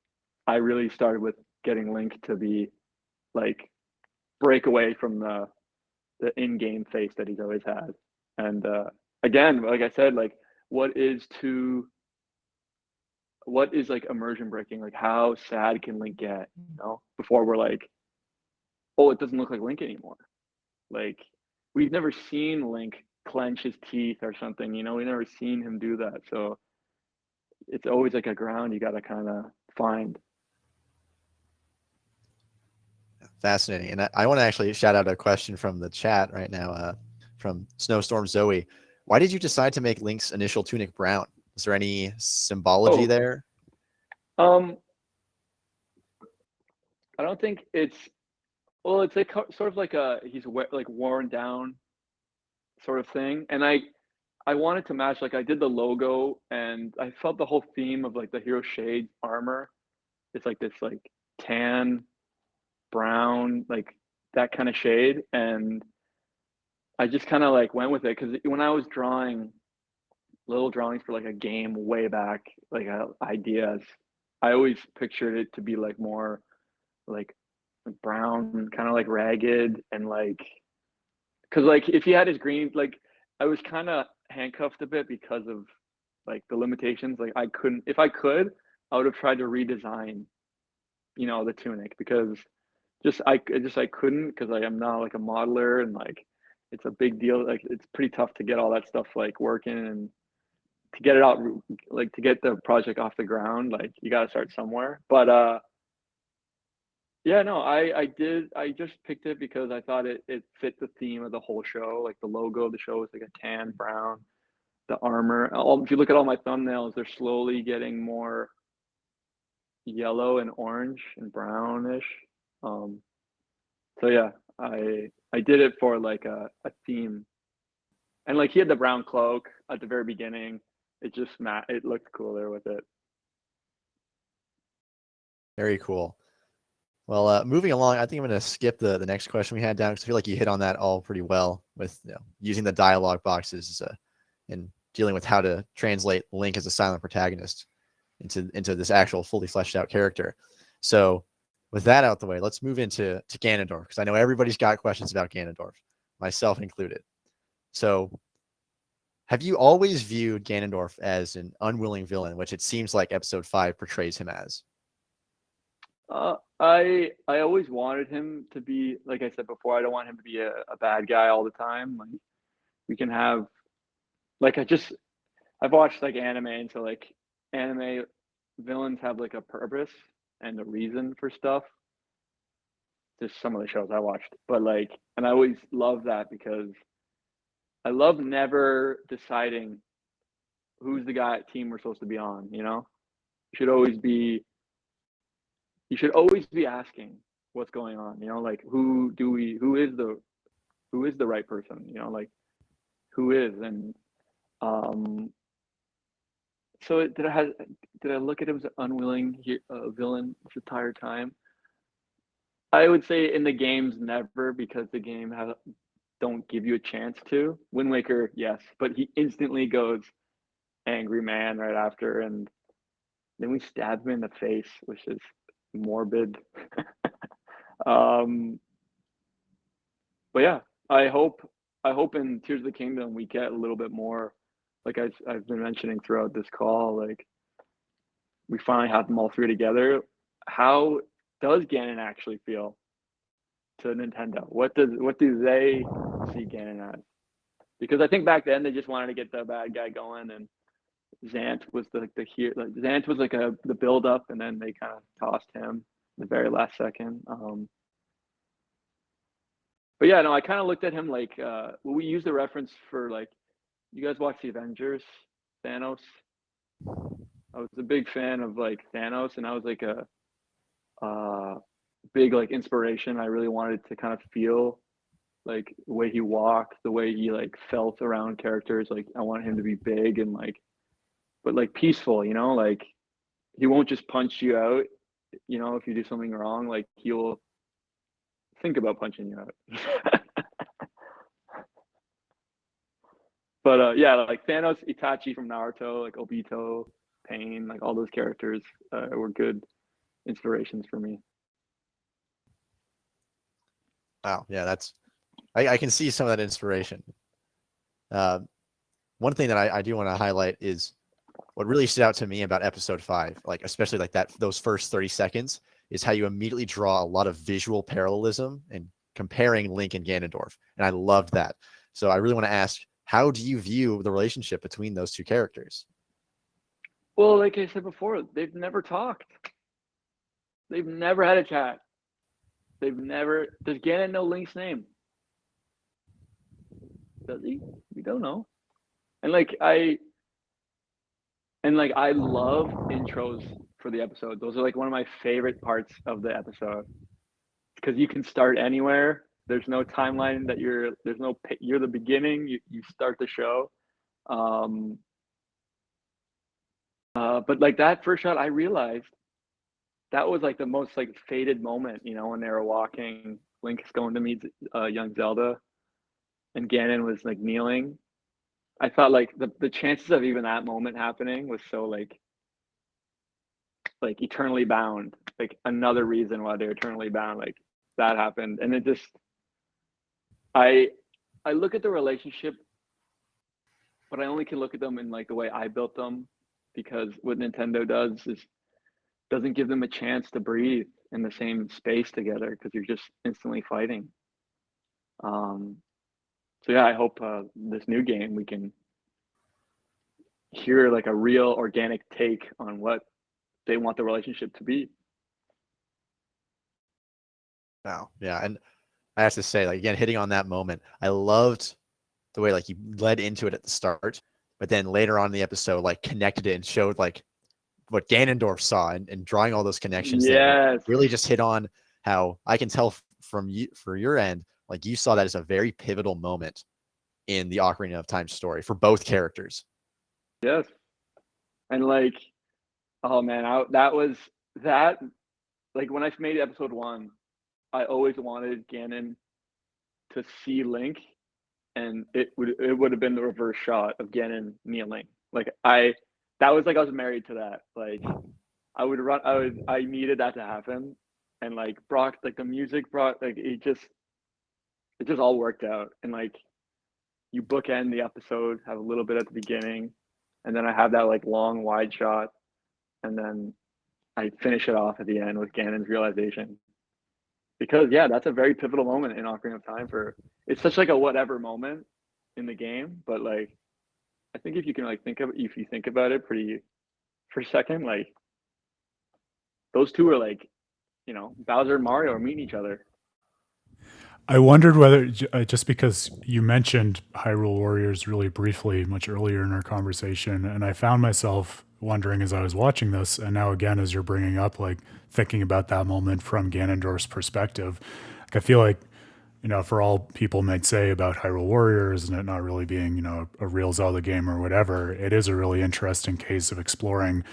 I really started with getting Link to be like break away from the in-game face that he's always had, and again, like I said, like what is too what is like immersion breaking? Like how sad can Link get? Before we're like, oh, it doesn't look like Link anymore. Like we've never seen Link clench his teeth or something. We've never seen him do that. So it's always like a ground you got to kind of find. Fascinating. And I want to actually shout out a question from the chat right now, from Snowstorm Zoe. Why did you decide to make Link's initial tunic brown? Is there any symbology Oh, there? um, I don't think it's well. It's like sort of like he's like worn down sort of thing, and I wanted to match like I did the logo, and I felt the whole theme of like the hero shade armor. It's like this like tan brown, like that kind of shade. And I just kind of like went with it because when I was drawing little drawings for like a game way back, like ideas, I always pictured it to be like more like brown, kind of like ragged and like, because like if he had his green, like I was kind of handcuffed a bit because of like the limitations. Like I couldn't, if I could, I would have tried to redesign, the tunic because I couldn't because I am not like a modeler and like it's a big deal. Like it's pretty tough to get all that stuff like working and to get it out, like to get the project off the ground. Like you got to start somewhere. But yeah, no, I just picked it because I thought it fit the theme of the whole show. Like the logo of the show is like a tan brown. The armor. If you look at all my thumbnails, they're slowly getting more yellow and orange and brownish. Um, So yeah, I did it for like a theme, and like he had the brown cloak at the very beginning. It looked cooler with it. Very cool. Well, moving along, I think I'm going to skip the next question we had down because I feel like you hit on that all pretty well with using the dialogue boxes and dealing with how to translate Link as a silent protagonist into this actual fully fleshed out character. So with that out the way, let's move into Ganondorf because I know everybody's got questions about Ganondorf, myself included. So Have you always viewed Ganondorf as an unwilling villain, which it seems like episode 5 portrays him as? I always wanted him to be, like I said before, I don't want him to be a bad guy all the time. Like we can have, like I've watched like anime, and so like anime villains have like a purpose and a reason for stuff. Just some of the shows I watched, but like, and I always love that because I love never deciding who's the guy team we're supposed to be on. You should always be you should always be asking what's going on. Like who is the right person. Like who is and um. So did I look at him as an unwilling villain this entire time? I would say in the games never, because the game don't give you a chance to. Wind Waker, yes, but he instantly goes angry man right after, and then we stab him in the face, which is morbid. um, but yeah, I hope in Tears of the Kingdom we get a little bit more, like I've been mentioning throughout this call, like we finally have them all three together. How does Ganon actually feel to Nintendo? What do they see Ganon as? Because I think back then they just wanted to get the bad guy going, and Zant was the here. Like Zant was like the build up, and then they kind of tossed him the very last second. But yeah, no, I kind of looked at him like we use the reference for, like, you guys watch the Avengers, Thanos. I was a big fan of like Thanos, and I was like a big like inspiration. I really wanted to kind of feel like the way he walked, the way he like felt around characters. Like I want him to be big and like, but like peaceful. Like he won't just punch you out. If you do something wrong, like he'll think about punching you out. But yeah, like Thanos, Itachi from Naruto, like Obito, Pain, like all those characters were good inspirations for me. Wow, yeah, I can see some of that inspiration. One thing that I do want to highlight is what really stood out to me about episode 5, like especially like those first 30 seconds, is how you immediately draw a lot of visual parallelism and comparing Link and Ganondorf. And I loved that. So I really want to ask, how do you view the relationship between those two characters? Well, like I said before, they've never talked. They've never had a chat. Does Ganon know Link's name? Does he? We don't know. And I love intros for the episode. Those are like one of my favorite parts of the episode, because you can start anywhere. There's no timeline that you're the beginning. You start the show. But like that first shot, I realized that was like the most like faded moment, when they were walking. Link's going to meet young Zelda, and Ganon was like kneeling. I thought like the chances of even that moment happening was so like eternally bound. Like another reason why they're eternally bound. Like that happened, and it just I I look at the relationship, but I only can look at them in like the way I built them, because what Nintendo does is doesn't give them a chance to breathe in the same space together, because you're just instantly fighting. Um, so yeah, I hope this new game we can hear like a real organic take on what they want the relationship to be. Wow, yeah, and I have to say, like again, hitting on that moment, I loved the way like you led into it at the start, but then later on in the episode, like connected it and showed like what Ganondorf saw, and drawing all those connections there. Yes. Really just hit on how I can tell from you, for your end, like you saw that as a very pivotal moment in the Ocarina of Time story for both characters. Yes. And like, oh man, that was that. Like when I made episode 1, I always wanted Ganon to see Link, and it would have been the reverse shot of Ganon kneeling. Like that was like I was married to that. Like I needed that to happen, and like Brock, like the music brought, like it just all worked out, and like you bookend the episode, have a little bit at the beginning, and then I have that like long wide shot, and then I finish it off at the end with Ganon's realization. Because yeah, that's a very pivotal moment in Ocarina of Time for it's such like a whatever moment in the game, but like I think if you can like if you think about it pretty for a second, like those two are like, Bowser and Mario are meeting each other. I wondered whether just because you mentioned Hyrule Warriors really briefly much earlier in our conversation, and I found myself wondering as I was watching this, and now again as you're bringing up, like thinking about that moment from Ganondorf's perspective, like, I feel like for all people might say about Hyrule Warriors and it not really being a real Zelda game or whatever, it is a really interesting case of exploring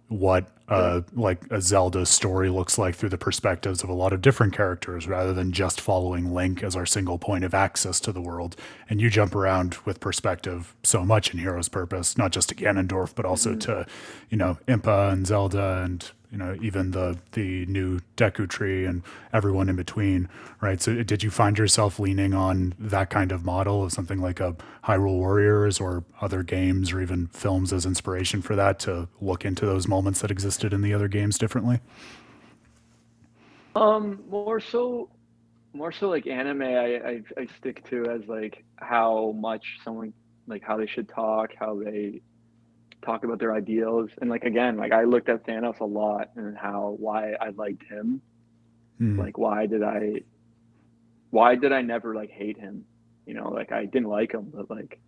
what Yeah. like a Zelda story looks like through the perspectives of a lot of different characters rather than just following Link as our single point of access to the world. And you jump around with perspective so much in Hero's Purpose, not just to Ganondorf, but also Mm-hmm. to, Impa and Zelda and even the new Deku Tree and everyone in between, right? So did you find yourself leaning on that kind of model of something like a Hyrule Warriors or other games or even films as inspiration for that to look into those moments that existed in the other games differently? More so, like anime. I stick to as like how much someone like how they should talk, how they talk about their ideals, and like again, like I looked at Thanos a lot and why I liked him. Hmm. Like why did I never like hate him? Like I didn't like him, but like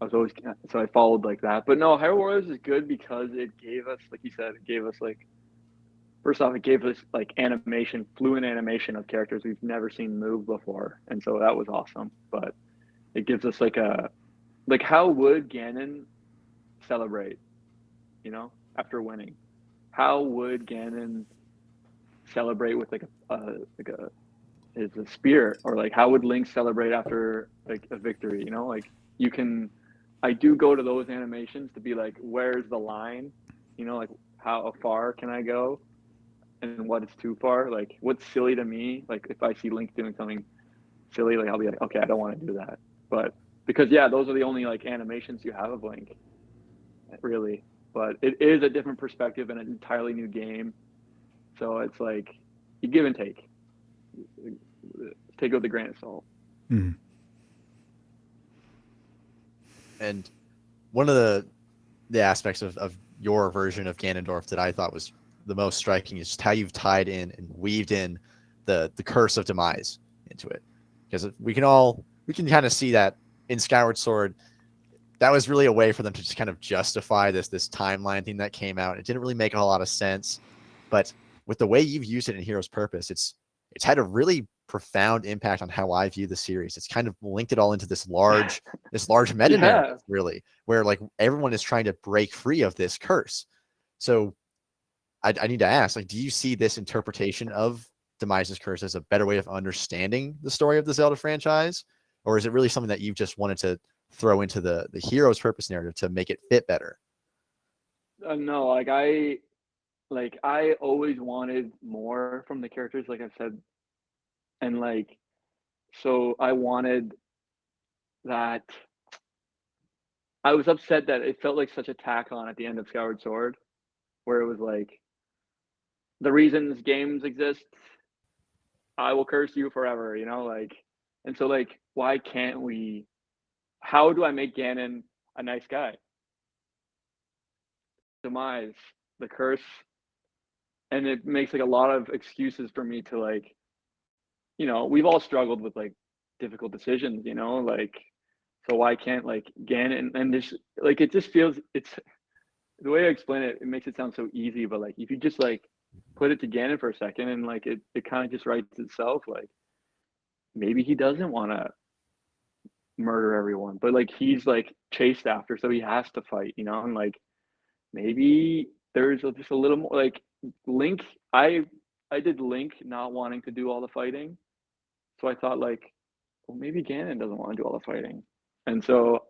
I was always so I followed like that. But no, Hyrule Warriors is good because it gave us, like you said, it gave us like first off, it gave us like animation, fluent animation of characters we've never seen move before, and so that was awesome. But it gives us like how would Ganon celebrate? After winning, how would Ganon celebrate with like a his a spear, or like how would Link celebrate after like a victory? Like you can, I do go to those animations to be like, where's the line? Like how far can I go, and what is too far? Like what's silly to me? Like if I see Link doing something silly, like I'll be like, okay, I don't want to do that. But because yeah, those are the only like animations you have of Link, really. But it is a different perspective and an entirely new game, so it's like you give and take. Take it with a grain of salt. Hmm. And one of the aspects of your version of Ganondorf that I thought was the most striking is just how you've tied in and weaved in the curse of demise into it. Because we can kind of see that in Skyward Sword, that was really a way for them to just kind of justify this timeline thing that came out. It didn't really make a lot of sense, but with the way you've used it in Hero's Purpose, it's had a really profound impact on how I view the series. It's kind of linked it all into this large meta narrative, Yeah. really, where like everyone is trying to break free of this curse. So I need to ask, like, do you see this interpretation of Demise's curse as a better way of understanding the story of the Zelda franchise, or is it really something that you've just wanted to throw into the Hero's Purpose narrative to make it fit better? No, like I always wanted more from the characters, like I said, and like so I wanted that. I was upset that it felt like such a tack on at the end of Skyward Sword, where it was like the reasons games exist, I will curse you forever, like, and so like why can't we? How do I make Ganon a nice guy? Demise, the curse, and it makes like a lot of excuses for me to like, we've all struggled with like difficult decisions, like so why can't like Ganon and this like it just feels it's the way I explain it, it makes it sound so easy, but like if you just like put it to Ganon for a second and like it kind of just writes itself, like maybe he doesn't want to murder everyone, but like he's like chased after, so he has to fight, and like maybe there's just a little more like Link. I did Link not wanting to do all the fighting, so I thought like, well, maybe Ganon doesn't want to do all the fighting, and so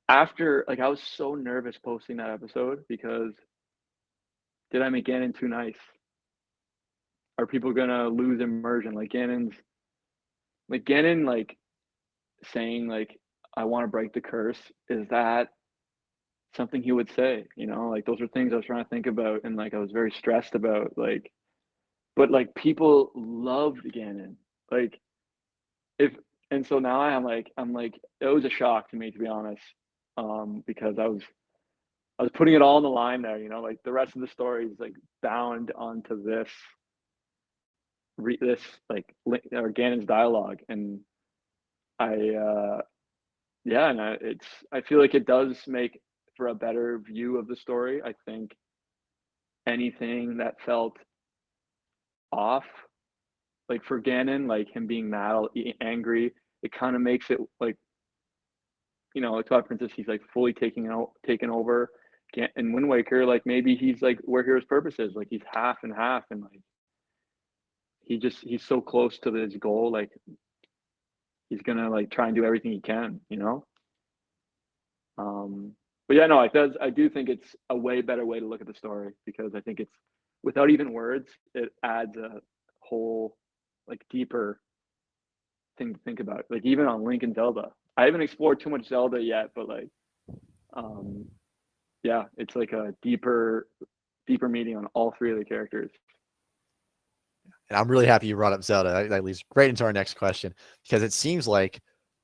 after like I was so nervous posting that episode because did I make Ganon too nice? Are people gonna lose immersion? Like Ganon like saying like, I want to break the curse, is that something he would say? You know, like those are things I was trying to think about, and like I was very stressed about, like, but like people loved Ganon. Like if and so now I'm like it was a shock to me, to be honest. Because I was putting it all on the line there, you know, like the rest of the story is like bound onto this like or Ganon's dialogue. And I yeah, and I feel like it does make for a better view of the story. I think anything that felt off, like for Ganon, like him being mad, angry, it kind of makes it like, you know, like Twilight Princess, he's like fully taken over. In Wind Waker, like maybe he's like where Hero's purpose is, like he's half and half, and like he's so close to his goal, like he's gonna like try and do everything he can, you know. But yeah, no, I do think it's a way better way to look at the story, because I think it's, without even words, it adds a whole like deeper thing to think about. Like even on Link and Zelda, I haven't explored too much Zelda yet, but like, um, yeah, it's like a deeper meaning on all three of the characters. And I'm really happy you brought up Zelda. That leads great into our next question, because it seems like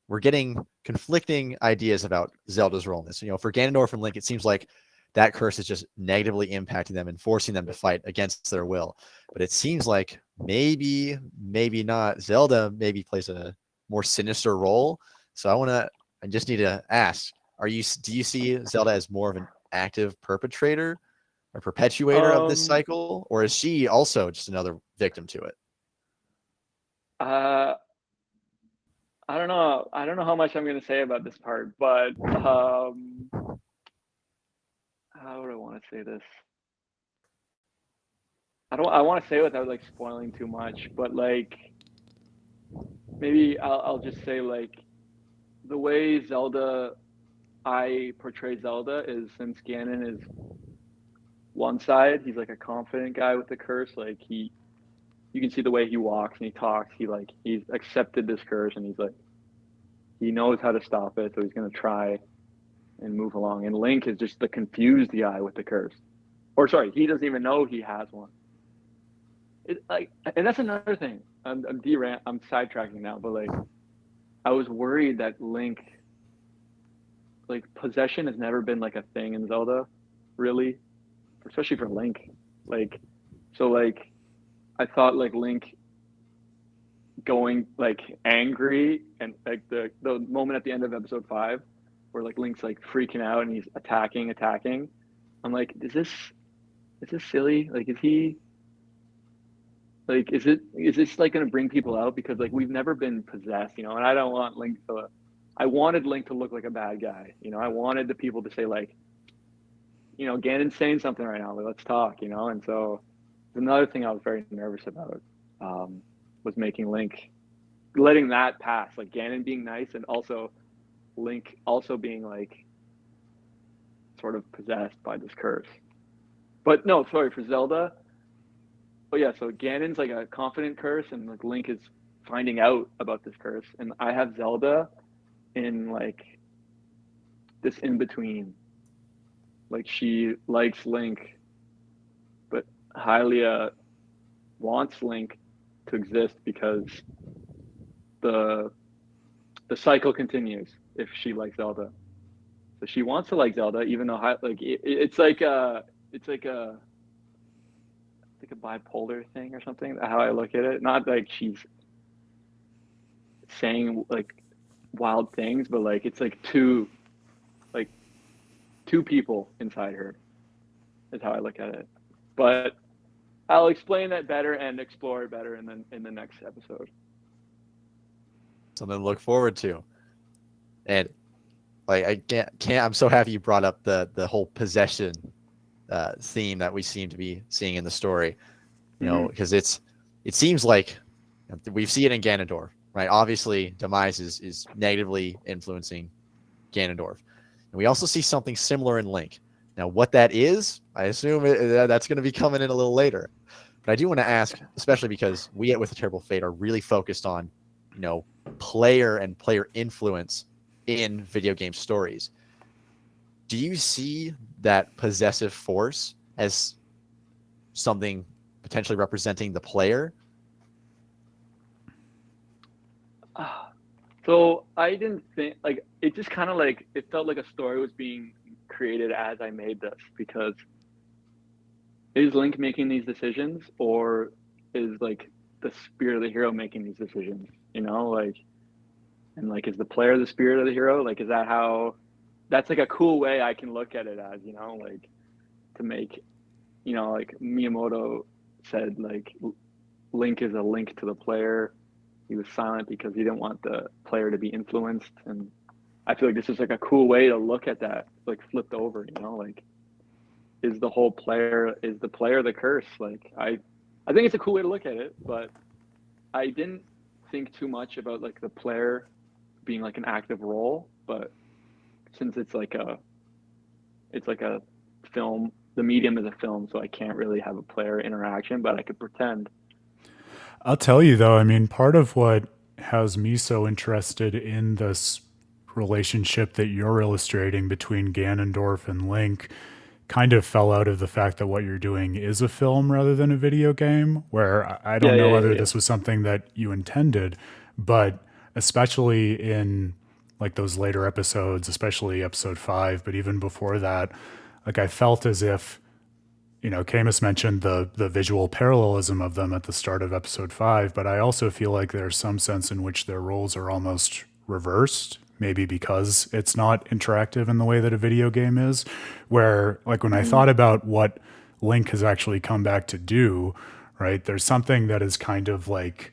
we're getting conflicting ideas about Zelda's role in this. You know, for Ganondorf and Link, it seems like that curse is just negatively impacting them and forcing them to fight against their will. But it seems like maybe not. Zelda maybe plays a more sinister role. So I just need to ask, do you see Zelda as more of an active perpetrator or perpetuator of this Um, cycle, or is she also just another victim to it? uh, I don't know. I don't know how much I'm gonna say about this part, but how would I want to say this? I want to say it without like spoiling too much, but like maybe I'll just say like the way I portray Zelda is, since Ganon is one side, he's like a confident guy with the curse. Like you can see the way he walks and he talks. He's accepted this curse, and he's like, he knows how to stop it, so he's gonna try and move along. And Link is just the confused guy with the curse, or sorry, he doesn't even know he has one. And that's another thing. I'm sidetracking now, but like I was worried that Link, like possession has never been like a thing in Zelda, really, especially for Link. Like, so like I thought like Link going like angry, and like the moment at the end of episode 5 where like Link's like freaking out and he's attacking. I'm like, is this silly? Like, is this like going to bring people out? Because like we've never been possessed, you know, and I wanted Link to look like a bad guy, you know. I wanted the people to say like, you know, Ganon's saying something right now, like, let's talk, you know. And so another thing I was very nervous about, was making Link, letting that pass, like Ganon being nice, and also Link also being like sort of possessed by this curse. But no, sorry, for Zelda. Oh yeah, so Ganon's like a confident curse, and like Link is finding out about this curse, and I have Zelda in like this in between. Like she likes Link, but Hylia wants Link to exist because the the cycle continues if she likes Zelda. So she wants to like Zelda, even though it's like a bipolar thing or something. How I look at it, not like she's saying like wild things, but like it's like two people inside her is how I look at it. But I'll explain that better and explore it better in the next episode. Something to look forward to. And like I can't I'm so happy you brought up the whole possession theme that we seem to be seeing in the story. You know, because it seems like we see it in Ganondorf, right? Obviously, Demise is negatively influencing Ganondorf. And we also see something similar in Link. Now, what that is, I assume that's going to be coming in a little later. But I do want to ask, especially because we at With a Terrible Fate are really focused on player and player influence in video game stories. Do you see that possessive force as something potentially representing the player? So I didn't think like it just kind of like it felt like a story was being created as I made this because is Link making these decisions or is like the spirit of the hero making these decisions? Like and like is the player the spirit of the hero? Like is that how that's like a cool way I can look at it as, like to make, like Miyamoto said like Link is a link to the player. He was silent because he didn't want the player to be influenced. And I feel like this is like a cool way to look at that, like flipped over, like is the player the curse? Like I think it's a cool way to look at it, but I didn't think too much about like the player being like an active role. But since it's like a film, the medium is a film, so I can't really have a player interaction, but I could pretend. I'll tell you though, I mean, part of what has me so interested in this relationship that you're illustrating between Ganondorf and Link kind of fell out of the fact that what you're doing is a film rather than a video game, where I Yeah, don't know yeah, yeah, whether yeah. this was something that you intended, but especially in like those later episodes, especially episode 5, but even before that, like I felt as if Camus mentioned the visual parallelism of them at the start of episode 5, but I also feel like there's some sense in which their roles are almost reversed, maybe because it's not interactive in the way that a video game is, where like when I Mm-hmm. thought about what Link has actually come back to do, right? There's something that is kind of like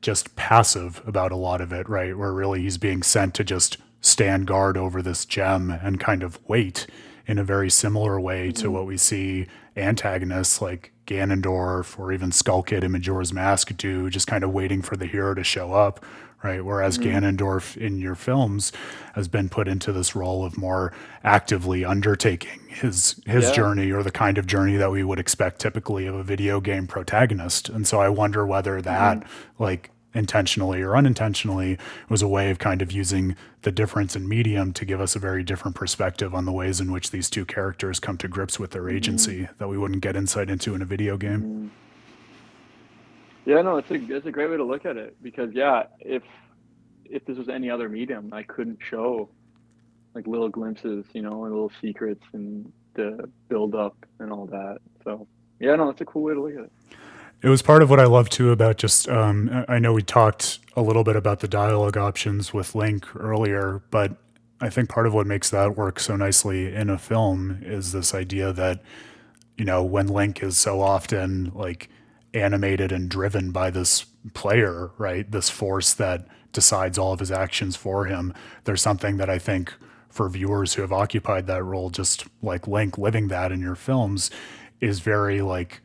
just passive about a lot of it, right? Where really he's being sent to just stand guard over this gem and kind of wait in a very similar way to Mm-hmm. what we see antagonists like Ganondorf or even Skull Kid in Majora's Mask do, just kind of waiting for the hero to show up, right? Whereas Mm-hmm. Ganondorf in your films has been put into this role of more actively undertaking his Yeah. journey, or the kind of journey that we would expect typically of a video game protagonist. And so I wonder whether Mm-hmm. that, like intentionally or unintentionally, was a way of kind of using the difference in medium to give us a very different perspective on the ways in which these two characters come to grips with their Mm-hmm. agency that we wouldn't get insight into in a video game. Mm-hmm. Yeah, no, it's a great way to look at it because yeah, if this was any other medium, I couldn't show like little glimpses, and little secrets and the build up and all that. So yeah, no, it's a cool way to look at it. It was part of what I love too about just, I know we talked a little bit about the dialogue options with Link earlier, but I think part of what makes that work so nicely in a film is this idea that, when Link is so often like animated and driven by this player, right? This force that decides all of his actions for him. There's something that I think for viewers who have occupied that role, just like Link living that in your films, is very like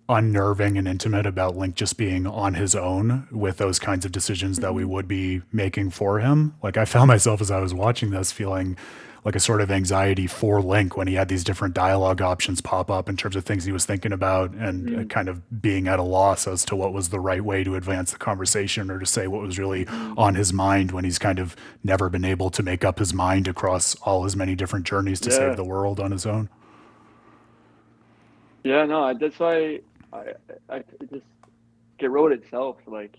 unnerving and intimate about Link just being on his own with those kinds of decisions that we Mm-hmm. would be making for him. Like I found myself as I was watching this feeling like a sort of anxiety for Link when he had these different dialogue options pop up in terms of things he was thinking about, and Mm-hmm. kind of being at a loss as to what was the right way to advance the conversation or to say what was really Mm-hmm. on his mind, when he's kind of never been able to make up his mind across all his many different journeys to save Yeah. the world on his own. Yeah, no, that's why I I just get wrote itself. Like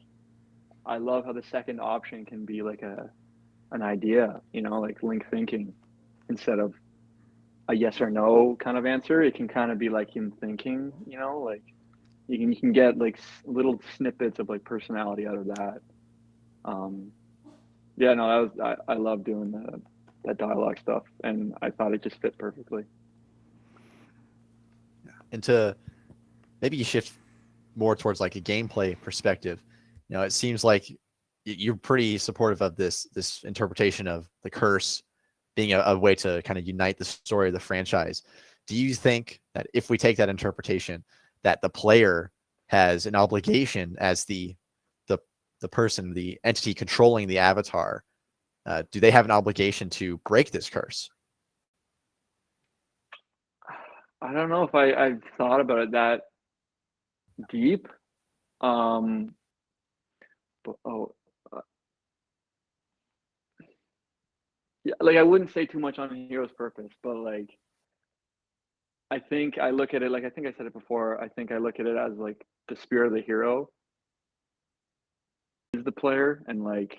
I love how the second option can be like an idea, like link thinking instead of a yes or no kind of answer. It can kind of be like him thinking, like you can get like little snippets of like personality out of that. Um, yeah, no, that was I love doing that dialogue stuff, and I thought it just fit perfectly. And to maybe shift more towards like a gameplay perspective, it seems like you're pretty supportive of this interpretation of the curse being a way to kind of unite the story of the franchise. Do you think that if we take that interpretation, that the player has an obligation as the person, the entity controlling the avatar? Do they have an obligation to break this curse? I don't know if I've thought about it that deep. Um, but, oh, like I wouldn't say too much on Hero's Purpose, but like I think I look at it like I think I said it before. I think I look at it as like the spirit of the hero is the player, and like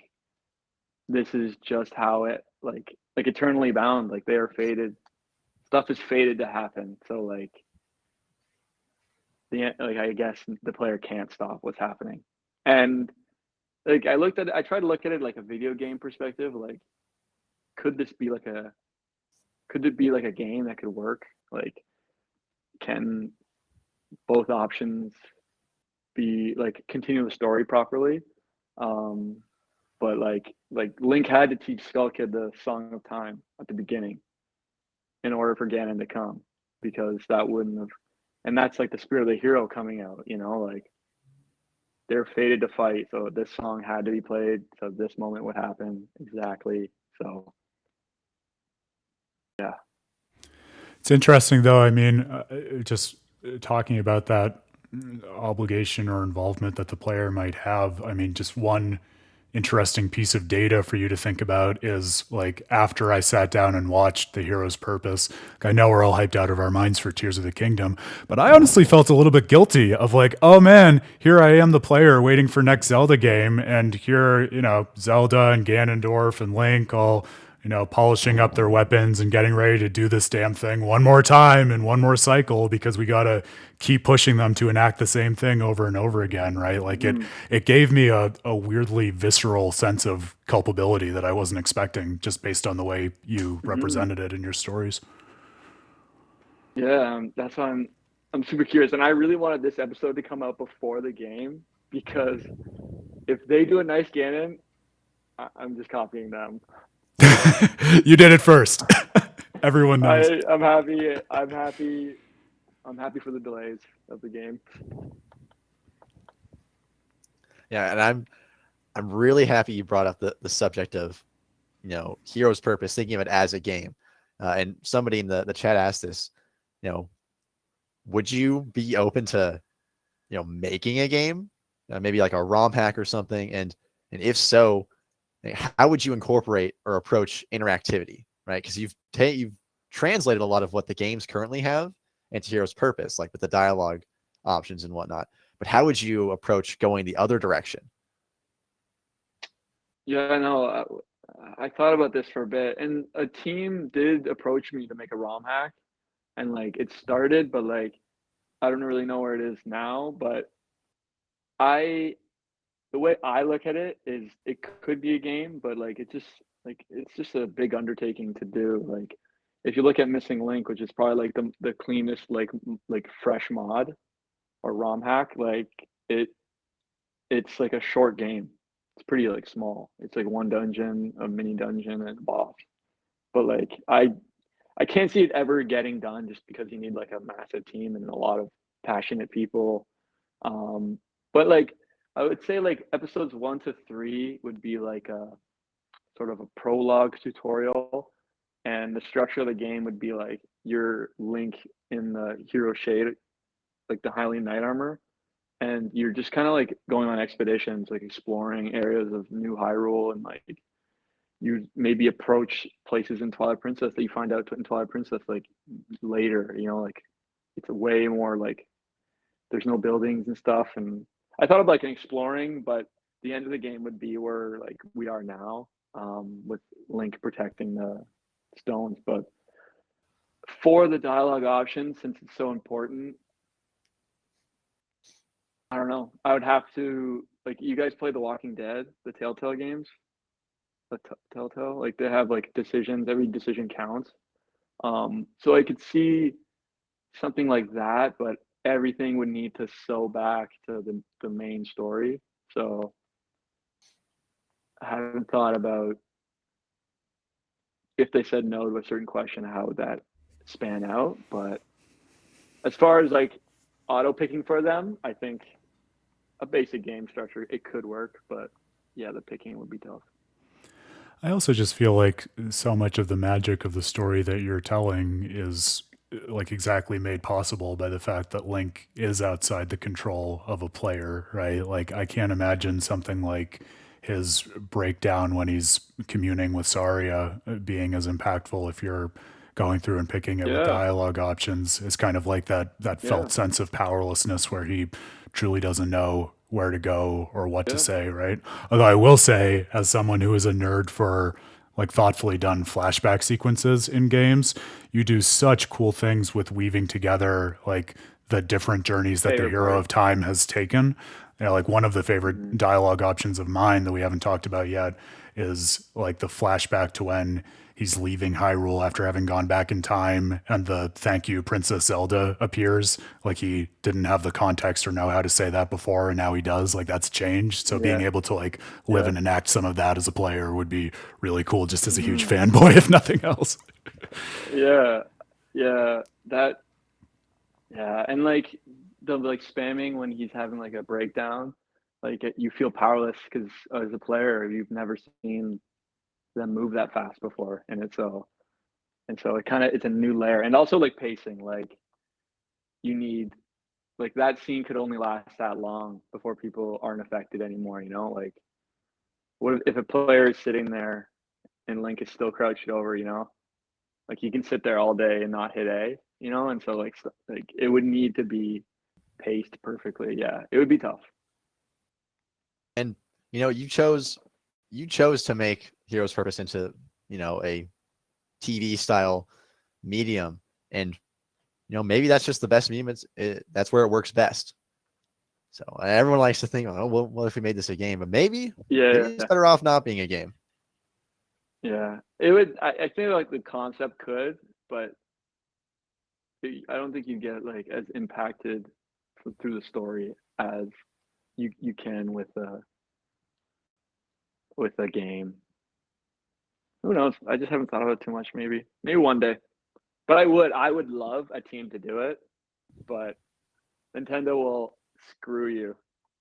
this is just how it like eternally bound. Like they are fated. Stuff is fated to happen. So like like I guess the player can't stop what's happening. And like I tried to look at it like a video game perspective. Like, could this be like a could it be like a game that could work? Like, can both options be like continue the story properly? Um, but like Link had to teach Skull Kid the Song of Time at the beginning in order for Ganon to come, because that wouldn't have, and that's like the spirit of the hero coming out, like they're fated to fight, so this song had to be played so this moment would happen exactly. So yeah. It's interesting, though. I mean, just talking about that obligation or involvement that the player might have. I mean, just one interesting piece of data for you to think about is like after I sat down and watched The Hero's Purpose, I know we're all hyped out of our minds for Tears of the Kingdom, but I honestly felt a little bit guilty of like, oh man, here I am, the player waiting for next Zelda game, and here, Zelda and Ganondorf and Link all polishing up their weapons and getting ready to do this damn thing one more time and one more cycle because we got to keep pushing them to enact the same thing over and over again, right? Like it gave me a weirdly visceral sense of culpability that I wasn't expecting just based on the way you represented it in your stories. Yeah, that's why I'm super curious, and I really wanted this episode to come out before the game, because if they do a nice Ganon, I'm just copying them. You did it first. Everyone knows. I'm happy. I'm happy. I'm happy for the delays of the game. Yeah, and I'm really happy you brought up the subject of Hero's Purpose, thinking of it as a game. And somebody in the chat asked this, would you be open to making a game, maybe like a ROM hack or something? And if so, how would you incorporate or approach interactivity, right? Because you've translated a lot of what the games currently have into Hero's Purpose, like with the dialogue options and whatnot. But how would you approach going the other direction? Yeah, no, I thought about this for a bit, and a team did approach me to make a ROM hack, and like it started, but like I don't really know where it is now. But the way I look at it is it could be a game, but like it's just a big undertaking to do. Like if you look at Missing Link, which is probably like the cleanest like fresh mod or ROM hack, like it's like a short game. It's pretty like small. It's like one dungeon, a mini dungeon, and a boss. But like I can't see it ever getting done just because you need like a massive team and a lot of passionate people. But like I would say like episodes 1 to 3 would be like a sort of a prologue tutorial, and the structure of the game would be like your Link in the hero shade, like the Hylian knight armor, and you're just kind of like going on expeditions, like exploring areas of New Hyrule, and like you maybe approach places in Twilight Princess that you find out in Twilight Princess like later, like it's a way more like there's no buildings and stuff. And I thought of like an exploring, but the end of the game would be where like we are now, with Link protecting the stones. But for the dialogue option, since it's so important, I don't know. I would have to like you guys play The Walking Dead, the Telltale games. The Telltale, like they have like decisions. Every decision counts. So I could see something like that, but everything would need to sew back to the main story. So I haven't thought about if they said no to a certain question, how would that span out? But as far as like auto picking for them, I think a basic game structure, it could work, but yeah, the picking would be tough. I also just feel like so much of the magic of the story that you're telling is like exactly made possible by the fact that Link is outside the control of a player, right? Like I can't imagine something like his breakdown when he's communing with Saria being as impactful if you're going through and picking it with Yeah, dialogue options is kind of like that yeah, felt sense of powerlessness where he truly doesn't know where to go or what to yeah. say, right? Although I will say, as someone who is a nerd for like thoughtfully done flashback sequences in games, you do such cool things with weaving together like the different journeys that the Favorite hero part. of time has taken. You know, like one of the Hmm. favorite dialogue options of mine that we haven't talked about yet is like the flashback to when he's leaving Hyrule after having gone back in time, and the "Thank you, Princess Zelda" appears. Like he didn't have the context or know how to say that before, and now he does. Like that's changed. So being Yeah, able to like live yeah. and enact some of that as a player would be really cool, just as a huge Hmm. fanboy, if nothing else. Yeah, yeah. That, yeah, and like the like spamming when he's having like a breakdown, like you feel powerless because as a player you've never seen them move that fast before, and so it kind of it's a new layer, and also like pacing, like you need like that scene could only last that long before people aren't affected anymore, you know? Like what if a player is sitting there and Link is still crouched over, you know? Like you can sit there all day and not hit A, you know? And so like it would need to be paced perfectly. Yeah, it would be tough. And you chose to make Heroes Purpose into a TV style medium, and maybe that's just the best medium. That's where it works best. So everyone likes to think, oh, well, what if we made this a game? But maybe Yeah, it's better off not being a game. yeah. It would. I think like the concept could, but I don't think you get like as impacted through the story as you can with a game. Who knows? I just haven't thought about it too much. Maybe one day. But I would love a team to do it. But Nintendo will screw you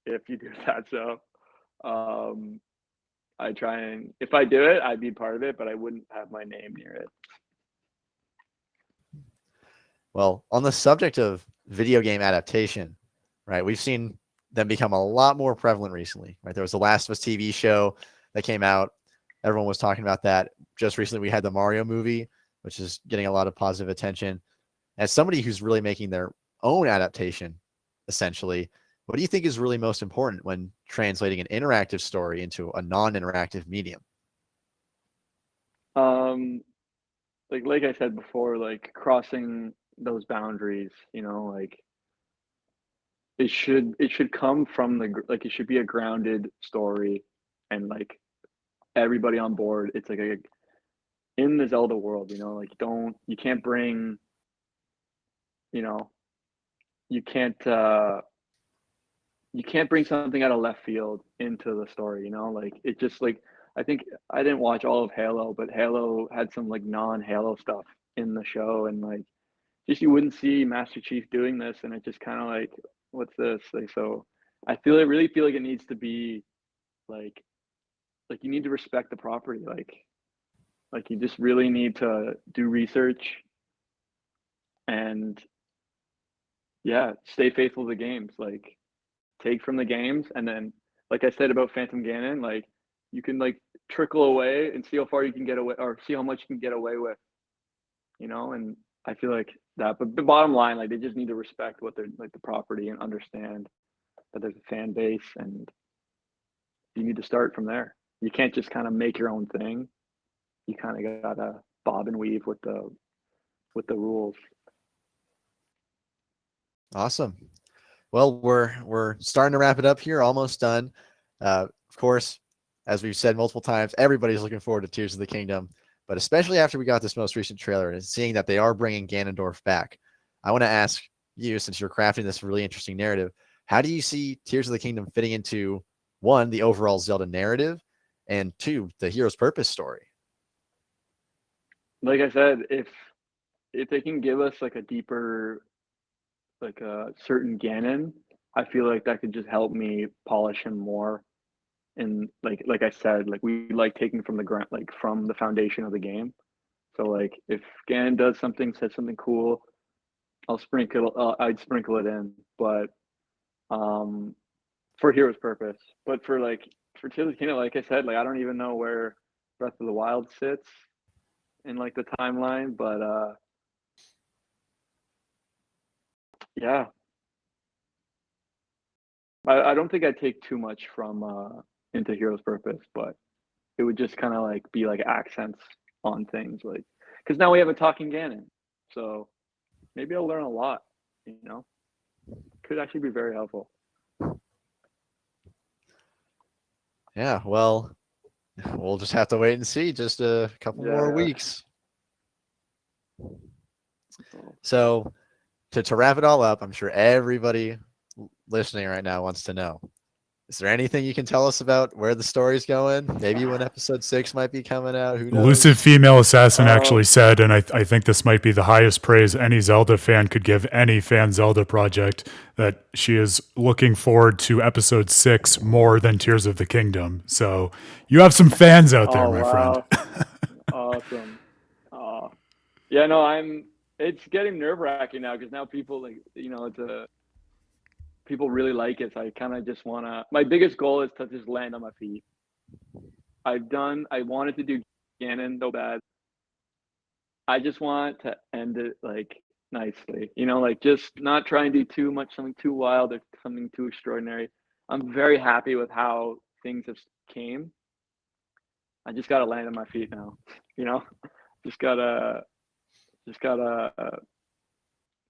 if you do that. So um, I try and if I do it, I'd be part of it, but I wouldn't have my name near it. Well, on the subject of video game adaptation, right? We've seen them become a lot more prevalent recently, right? There was the Last of Us TV show that came out. Everyone was talking about that. Just recently, we had the Mario movie, which is getting a lot of positive attention. As somebody who's really making their own adaptation, essentially, what do you think is really most important when translating an interactive story into a non-interactive medium? Um, like I said before, like crossing those boundaries, you know, like it should come from like it should be a grounded story, and like everybody on board. It's like a in the Zelda world, you know, like you can't bring, you know, you can't uh you can't bring something out of left field into the story, you know? Like it just like I think I didn't watch all of Halo, but Halo had some like non-Halo stuff in the show, and like just you wouldn't see Master Chief doing this, and it just kind of like what's this? Like so really feel like it needs to be like you need to respect the property, like you just really need to do research and yeah, stay faithful to the games. Like take from the games, and then like I said about Phantom Ganon, like you can like trickle away and see how far you can get away or see how much you can get away with, you know. And I feel like that, but the bottom line, like they just need to respect what they're like the property and understand that there's a fan base, and you need to start from there. You can't just kind of make your own thing. You kind of gotta bob and weave with the rules. Awesome. Well, we're starting to wrap it up here, almost done. Of course, as we've said multiple times, everybody's looking forward to Tears of the Kingdom, but especially after we got this most recent trailer and seeing that they are bringing Ganondorf back, I want to ask you, since you're crafting this really interesting narrative, how do you see Tears of the Kingdom fitting into one, the overall Zelda narrative, and two, the hero's purpose story? Like I said, if they can give us like a deeper like a certain Ganon, I feel like that could just help me polish him more. And like I said, like we like taking from the ground, like from the foundation of the game. So like if Ganon does something, says something cool, I'd sprinkle it in. But um, for Hero's purpose. But for like for Tears of the Kingdom, like I said, like I don't even know where Breath of the Wild sits in like the timeline, but yeah, I don't think I'd take too much from into Hero's Purpose, but it would just kind of like be like accents on things, like because now we have a talking Ganon, so maybe I'll learn a lot. You know, could actually be very helpful. Yeah, well, we'll just have to wait and see. Just a couple more Yeah. weeks. So to wrap it all up, I'm sure everybody listening right now wants to know. Is there anything you can tell us about where the story's going? Maybe when episode 6 might be coming out. Who knows? Elusive Female Assassin actually said, and I think this might be the highest praise any Zelda fan could give any fan Zelda project, that she is looking forward to episode 6 more than Tears of the Kingdom. So you have some fans out there, my friend. Awesome. Yeah, no, it's getting nerve-wracking now because now people like, you know, people really like it. So I kind of just my biggest goal is to just land on my feet. I wanted to do Ganon so bad. I just want to end it like nicely, you know, like just not try and do too much, something too wild or something too extraordinary. I'm very happy with how things have came. I just got to land on my feet now, you know, just gotta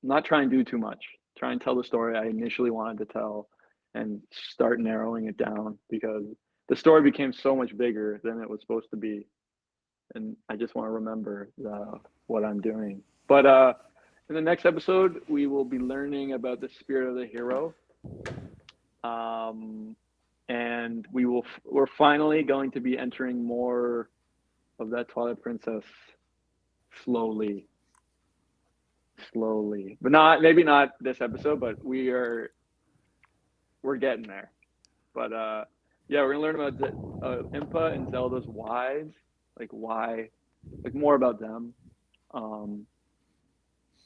not try and do too much. Try and tell the story I initially wanted to tell and start narrowing it down because the story became so much bigger than it was supposed to be. And I just want to remember what I'm doing. But in the next episode, we will be learning about the spirit of the hero. And we're finally going to be entering more of that Twilight Princess slowly, but maybe not this episode, but we're getting there. But yeah, we're gonna learn about Impa and Zelda's wives, like why, like more about them,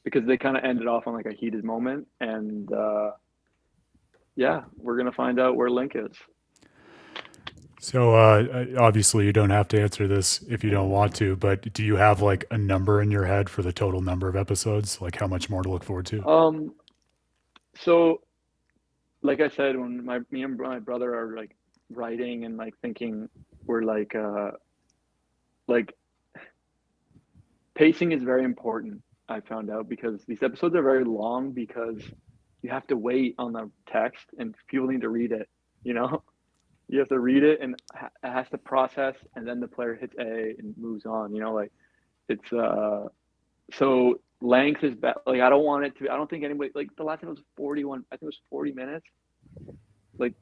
because they kind of ended off on like a heated moment, and yeah, we're gonna find out where Link is. So obviously you don't have to answer this if you don't want to, but do you have like a number in your head for the total number of episodes? Like how much more to look forward to? So like I said, when me and my brother are like writing and like thinking, we're like pacing is very important. I found out because these episodes are very long because you have to wait on the text and people need to read it, you know. You have to read it and it has to process, and then the player hits A and moves on. You know, like it's so length is bad. Like I don't want it to. I don't think anybody like the last time it was 41. I think it was 40 minutes. Like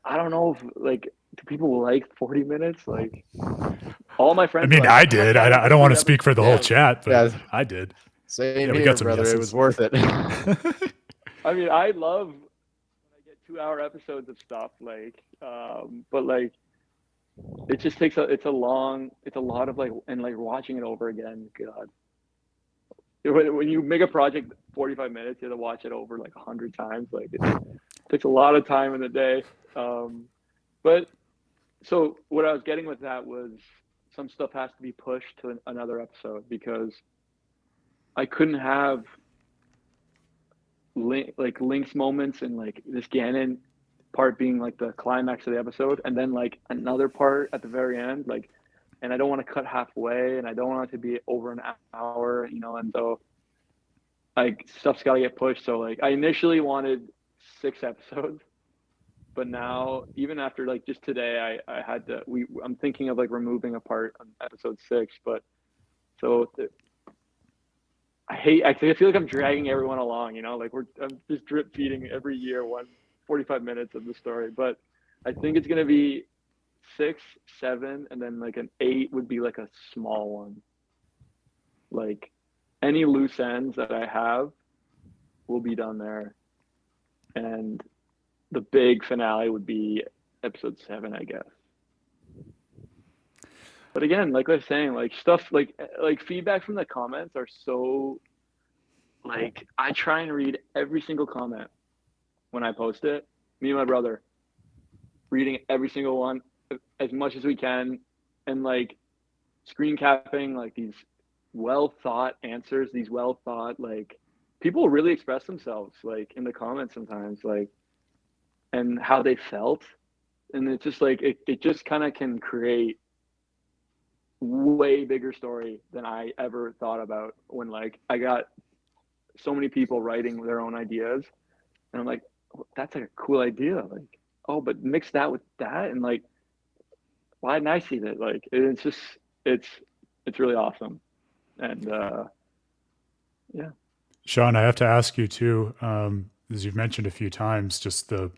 I don't know if like do people like 40 minutes? Like all my friends. I mean, I did. I don't want to speak for the whole chat, but Yeah. I did. Same Yeah, we here, got some brother. yeses. It was worth it. I mean, I love when I get 2-hour episodes of stuff, like, but like, it just takes it's a lot of like, and like watching it over again. God, when you make a project 45 minutes, you have to watch it over like 100 times. Like, it takes a lot of time in the day. But so what I was getting with that was some stuff has to be pushed to another episode because I couldn't have Link's moments and like this Ganon part being like the climax of the episode, and then like another part at the very end, like, and I don't want to cut halfway, and I don't want it to be over an hour, you know, and so like stuff's got to get pushed. So like I initially wanted 6 episodes, but now even after like just today, I had to I'm thinking of like removing a part on episode 6, but so. I feel like I'm dragging everyone along, you know, like I'm just drip feeding every year 45 minutes of the story, but I think it's going to be 6, 7, and then like an 8 would be like a small one. Like any loose ends that I have will be done there. And the big finale would be episode 7, I guess. But again, like I was saying, like stuff like feedback from the comments are so like I try and read every single comment when I post it. Me and my brother reading every single one as much as we can, and like screen capping like these well thought answers, these well thought like people really express themselves like in the comments sometimes, like and how they felt, and it's just like it just kind of can create way bigger story than I ever thought about when like I got so many people writing their own ideas, and I'm like, oh, that's like a cool idea, like, oh, but mix that with that, and like, why didn't I see that? Like, it's just it's it's really awesome, and yeah. Sean, I have to ask you too, as you've mentioned a few times, just the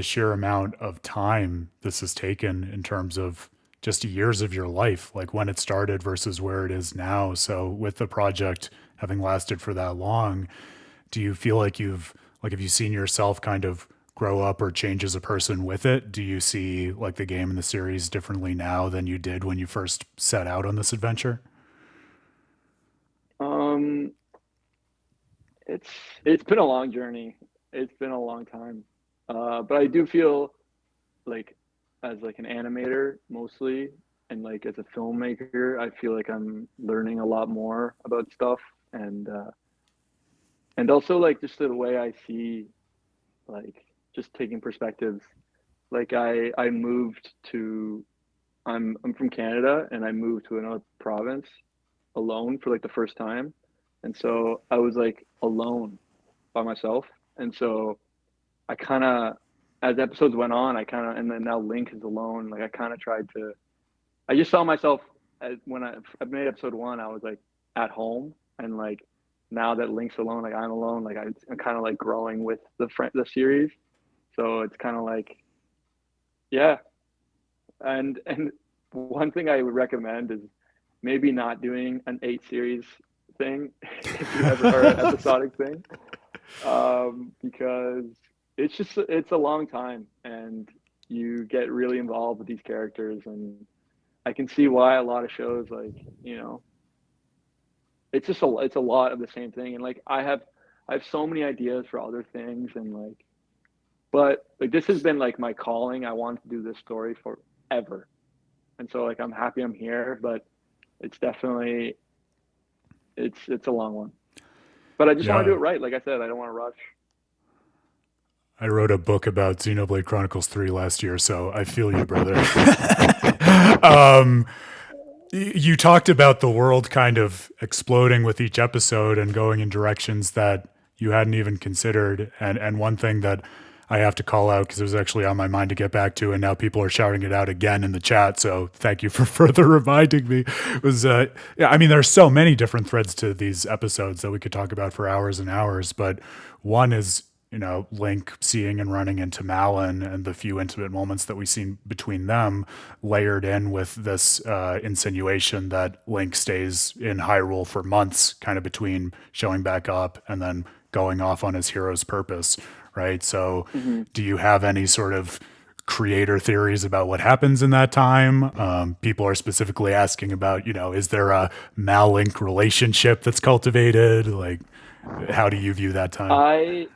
sheer amount of time this has taken in terms of just years of your life, like when it started versus where it is now. So with the project having lasted for that long, do you feel like have you seen yourself kind of grow up or change as a person with it? Do you see like the game and the series differently now than you did when you first set out on this adventure? Um, it's it's been a long journey. It's been a long time, but I do feel like as like an animator mostly, and like as a filmmaker, I feel like I'm learning a lot more about stuff, and also like just the way I see like just taking perspectives. Like I moved to I'm from Canada, and I moved to another province alone for like the first time, and so I was like alone by myself, and so I kind of, as episodes went on, I kind of, and then now Link is alone. Like I kind of tried to, I just saw myself as when I made episode one, I was like at home, and like now that Link's alone, like I'm alone, like I'm kind of like growing with the series. So it's kind of like, yeah. And one thing I would recommend is maybe not doing an 8 series thing if you ever, or an episodic thing, because it's a long time, and you get really involved with these characters, and I can see why a lot of shows like, it's a lot of the same thing, and like I have so many ideas for other things, and like, but like this has been like my calling. I wanted to do this story forever, and so like I'm happy I'm here, but it's definitely it's a long one, but I just want to do Yeah. it right. Like I said, I don't want to rush. I wrote a book about Xenoblade Chronicles 3 last year, so I feel you, brother. um, you talked about the world kind of exploding with each episode and going in directions that you hadn't even considered. And one thing that I have to call out because it was actually on my mind to get back to, and now people are shouting it out again in the chat. So thank you for further reminding me. Was yeah, I mean, there's so many different threads to these episodes that we could talk about for hours and hours, but one is Link seeing and running into Malin and the few intimate moments that we've seen between them, layered in with this insinuation that Link stays in Hyrule for months, kind of between showing back up and then going off on his hero's purpose, right? So, Hmm. do you have any sort of creator theories about what happens in that time? People are specifically asking about, is there a Mal Link relationship that's cultivated? Like, how do you view that time? I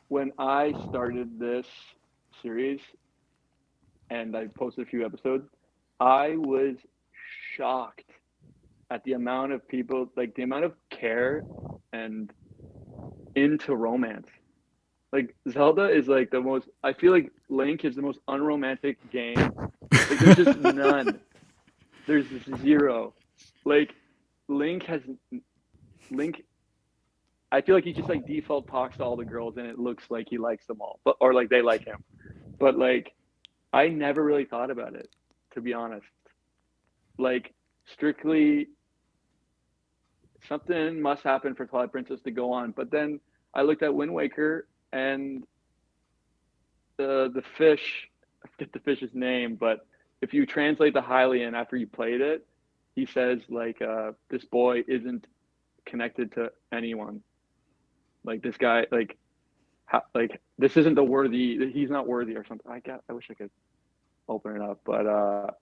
when I started this series and I posted a few episodes, I was shocked at the amount of people, like the amount of care and into romance. Like Zelda is like the most, I feel like Link is the most unromantic game. Like there's just none. There's zero. Like Link has Link, I feel like he just like default talks to all the girls, and it looks like he likes them all. But or like they like him. But like I never really thought about it, to be honest. Like strictly something must happen for Twilight Princess to go on. But then I looked at Wind Waker, and the fish, I forget the fish's name, but if you translate the Hylian after you played it, he says like this boy isn't connected to anyone. Like this guy, like this isn't the worthy. He's not worthy or something. I wish I could open it up, but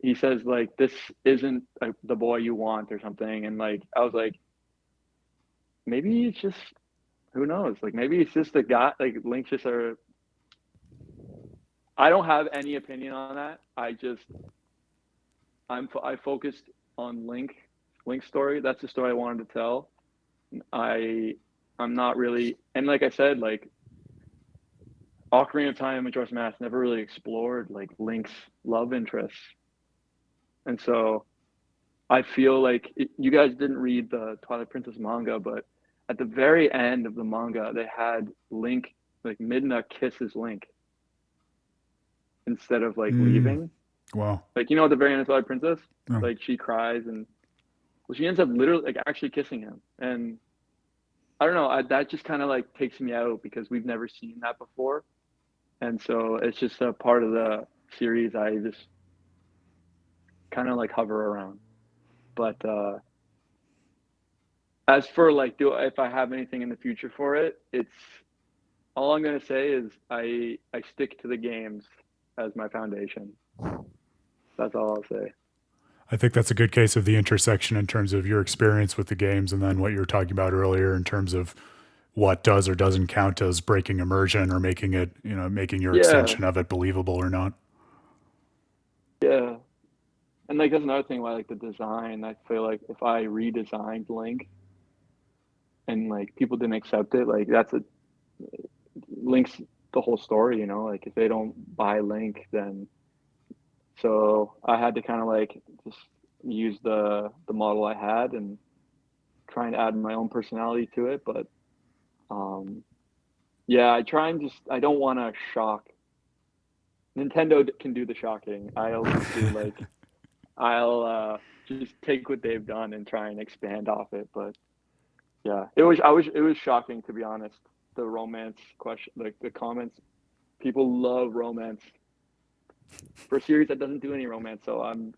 he says like this isn't the boy you want or something, and like I was like maybe it's just, who knows, like maybe it's just a guy, like Link's just a I don't have any opinion on that. I focused on Link's story. That's the story I wanted to tell. I I'm not really, and like I said, like Ocarina of Time and Majora's Mask never really explored like Link's love interests, and so I feel like you guys didn't read the Twilight Princess manga, but at the very end of the manga, they had Link, like Midna kisses Link instead of like Mm, leaving. wow. Like at the very end of Twilight Princess, Oh. like she cries and well, she ends up literally like actually kissing him, and I don't know, that just kind of like takes me out because we've never seen that before, and so it's just a part of the series I just kind of like hover around. But as for like, do if I have anything in the future for it, it's all I'm gonna say is I stick to the games as my foundation. That's all I'll say. I think that's a good case of the intersection in terms of your experience with the games and then what you were talking about earlier in terms of what does or doesn't count as breaking immersion or making it, making your Yeah, extension of it believable or not. yeah, and like that's another thing why I like the design. I feel like if I redesigned Link and like people didn't accept it, like that's a Link's the whole story. Like if they don't buy Link, then so I had to kind of like just use the model I had and trying to add my own personality to it. But um, yeah, I don't want to shock. Nintendo can do the shocking. I'll just do like I'll just take what they've done and try and expand off it. But yeah, it was shocking to be honest. The romance question, like the comments, people love romance for a series that doesn't do any romance. So I'm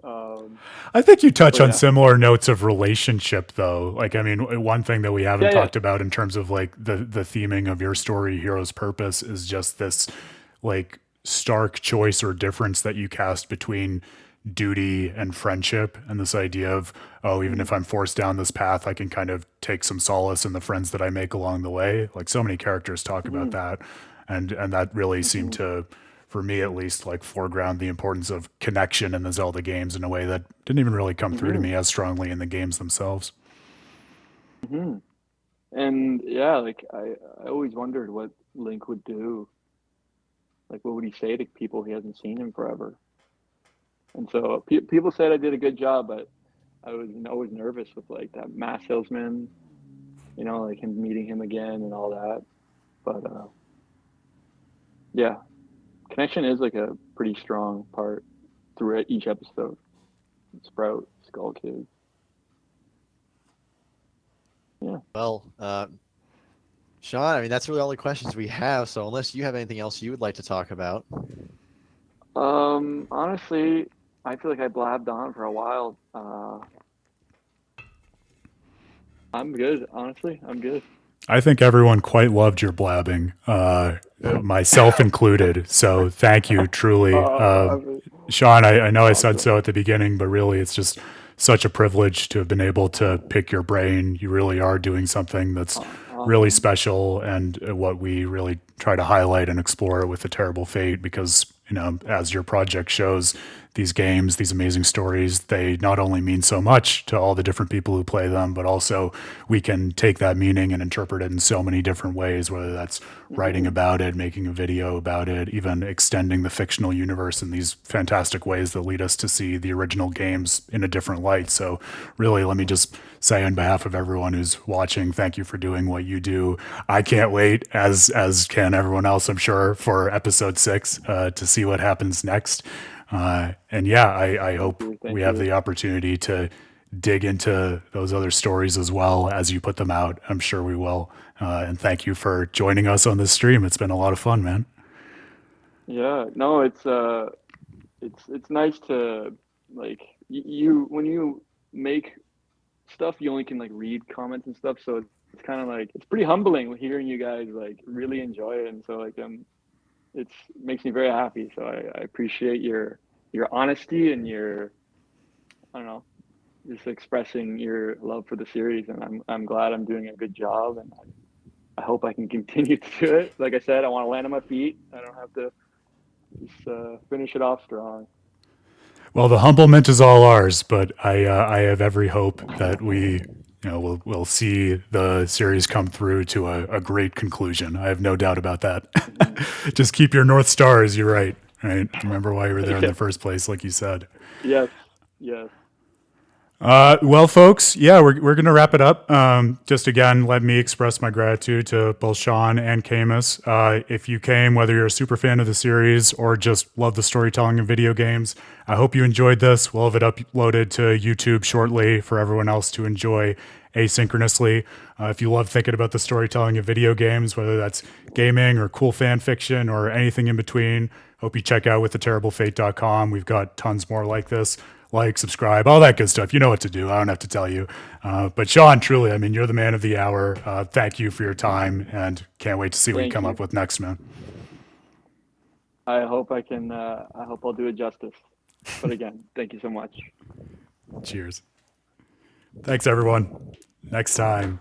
um, I think you touch but on yeah, similar notes of relationship, though. Like, I mean, one thing that we haven't yeah, yeah. talked about in terms of like the theming of your story, Hero's Purpose, is just this like stark choice or difference that you cast between duty and friendship, and this idea of, oh, even if Mm, I'm forced down this path, I can kind of take some solace in the friends that I make along the way. Like, so many characters talk about mhm, that, and that really seemed mhm, to, for me at least, like foreground the importance of connection in the Zelda games in a way that didn't even really come through to mhm, me as strongly in the games themselves. mhm. And yeah, like I always wondered what Link would do. Like, what would he say to people he hasn't seen in forever? And so people said I did a good job, but I was always nervous with like that mass salesman, like him meeting him again and all that. But yeah, connection is like a pretty strong part through each episode. Sprout, Skull Kid. Yeah. Well, Sean, I mean, that's really all the questions we have. So unless you have anything else you would like to talk about, Honestly, I feel like I blabbed on for a while. I'm good. Honestly, I'm good. I think everyone quite loved your blabbing, myself included. So thank you, truly. I'm Sean, I know I said awesome. so at the beginning, but really it's just such a privilege to have been able to pick your brain. You really are doing something that's really Awesome. special and what we really try to highlight and explore with The Terrible Fate because, as your project shows, these games, these amazing stories, they not only mean so much to all the different people who play them, but also we can take that meaning and interpret it in so many different ways, whether that's writing Hmm. about it, making a video about it, even extending the fictional universe in these fantastic ways that lead us to see the original games in a different light. So, really, let me just say on behalf of everyone who's watching, thank you for doing what you do. I can't wait, as can everyone else, I'm sure, for episode 6 to see what happens next. And yeah, I Thank hope you. we Thank have you. the opportunity to dig into those other stories as well as you put them out. I'm sure we will. And thank you for joining us on this stream. It's been a lot of fun, man. Yeah. No, it's nice to like you when you make stuff, you only can like read comments and stuff. So it's kind of like it's pretty humbling hearing you guys like really enjoy it, and so like it's makes me very happy. So I appreciate your honesty and your I don't know just expressing your love for the series, and I'm glad I'm doing a good job, and I hope I can continue to do it. Like I said, I want to land on my feet. I don't have to just finish it off strong. Well, the humblement is all ours, but I have every hope that we'll see the series come through to a great conclusion. I have no doubt about that. Just keep your North Stars. You're right. Right. Remember why you were there in the first place, like you said. Yes. Yes. Well, folks, yeah, we're going to wrap it up. Just again, let me express my gratitude to both Sean and Camus. If you came, whether you're a super fan of the series or just love the storytelling in video games, I hope you enjoyed this. We'll have it uploaded to YouTube shortly for everyone else to enjoy asynchronously. If you love thinking about the storytelling of video games, whether that's gaming or cool fan fiction or anything in between, hope you check out withtheterriblefate.com. We've got tons more like this. Like, subscribe, all that good stuff. You know what to do. I don't have to tell you. But Sean, truly, I mean, you're the man of the hour. Thank you for your time, and can't wait to see what you come up with next, man. I hope I can. I hope I'll do it justice. But again, thank you so much. Cheers. Thanks, everyone. Next time.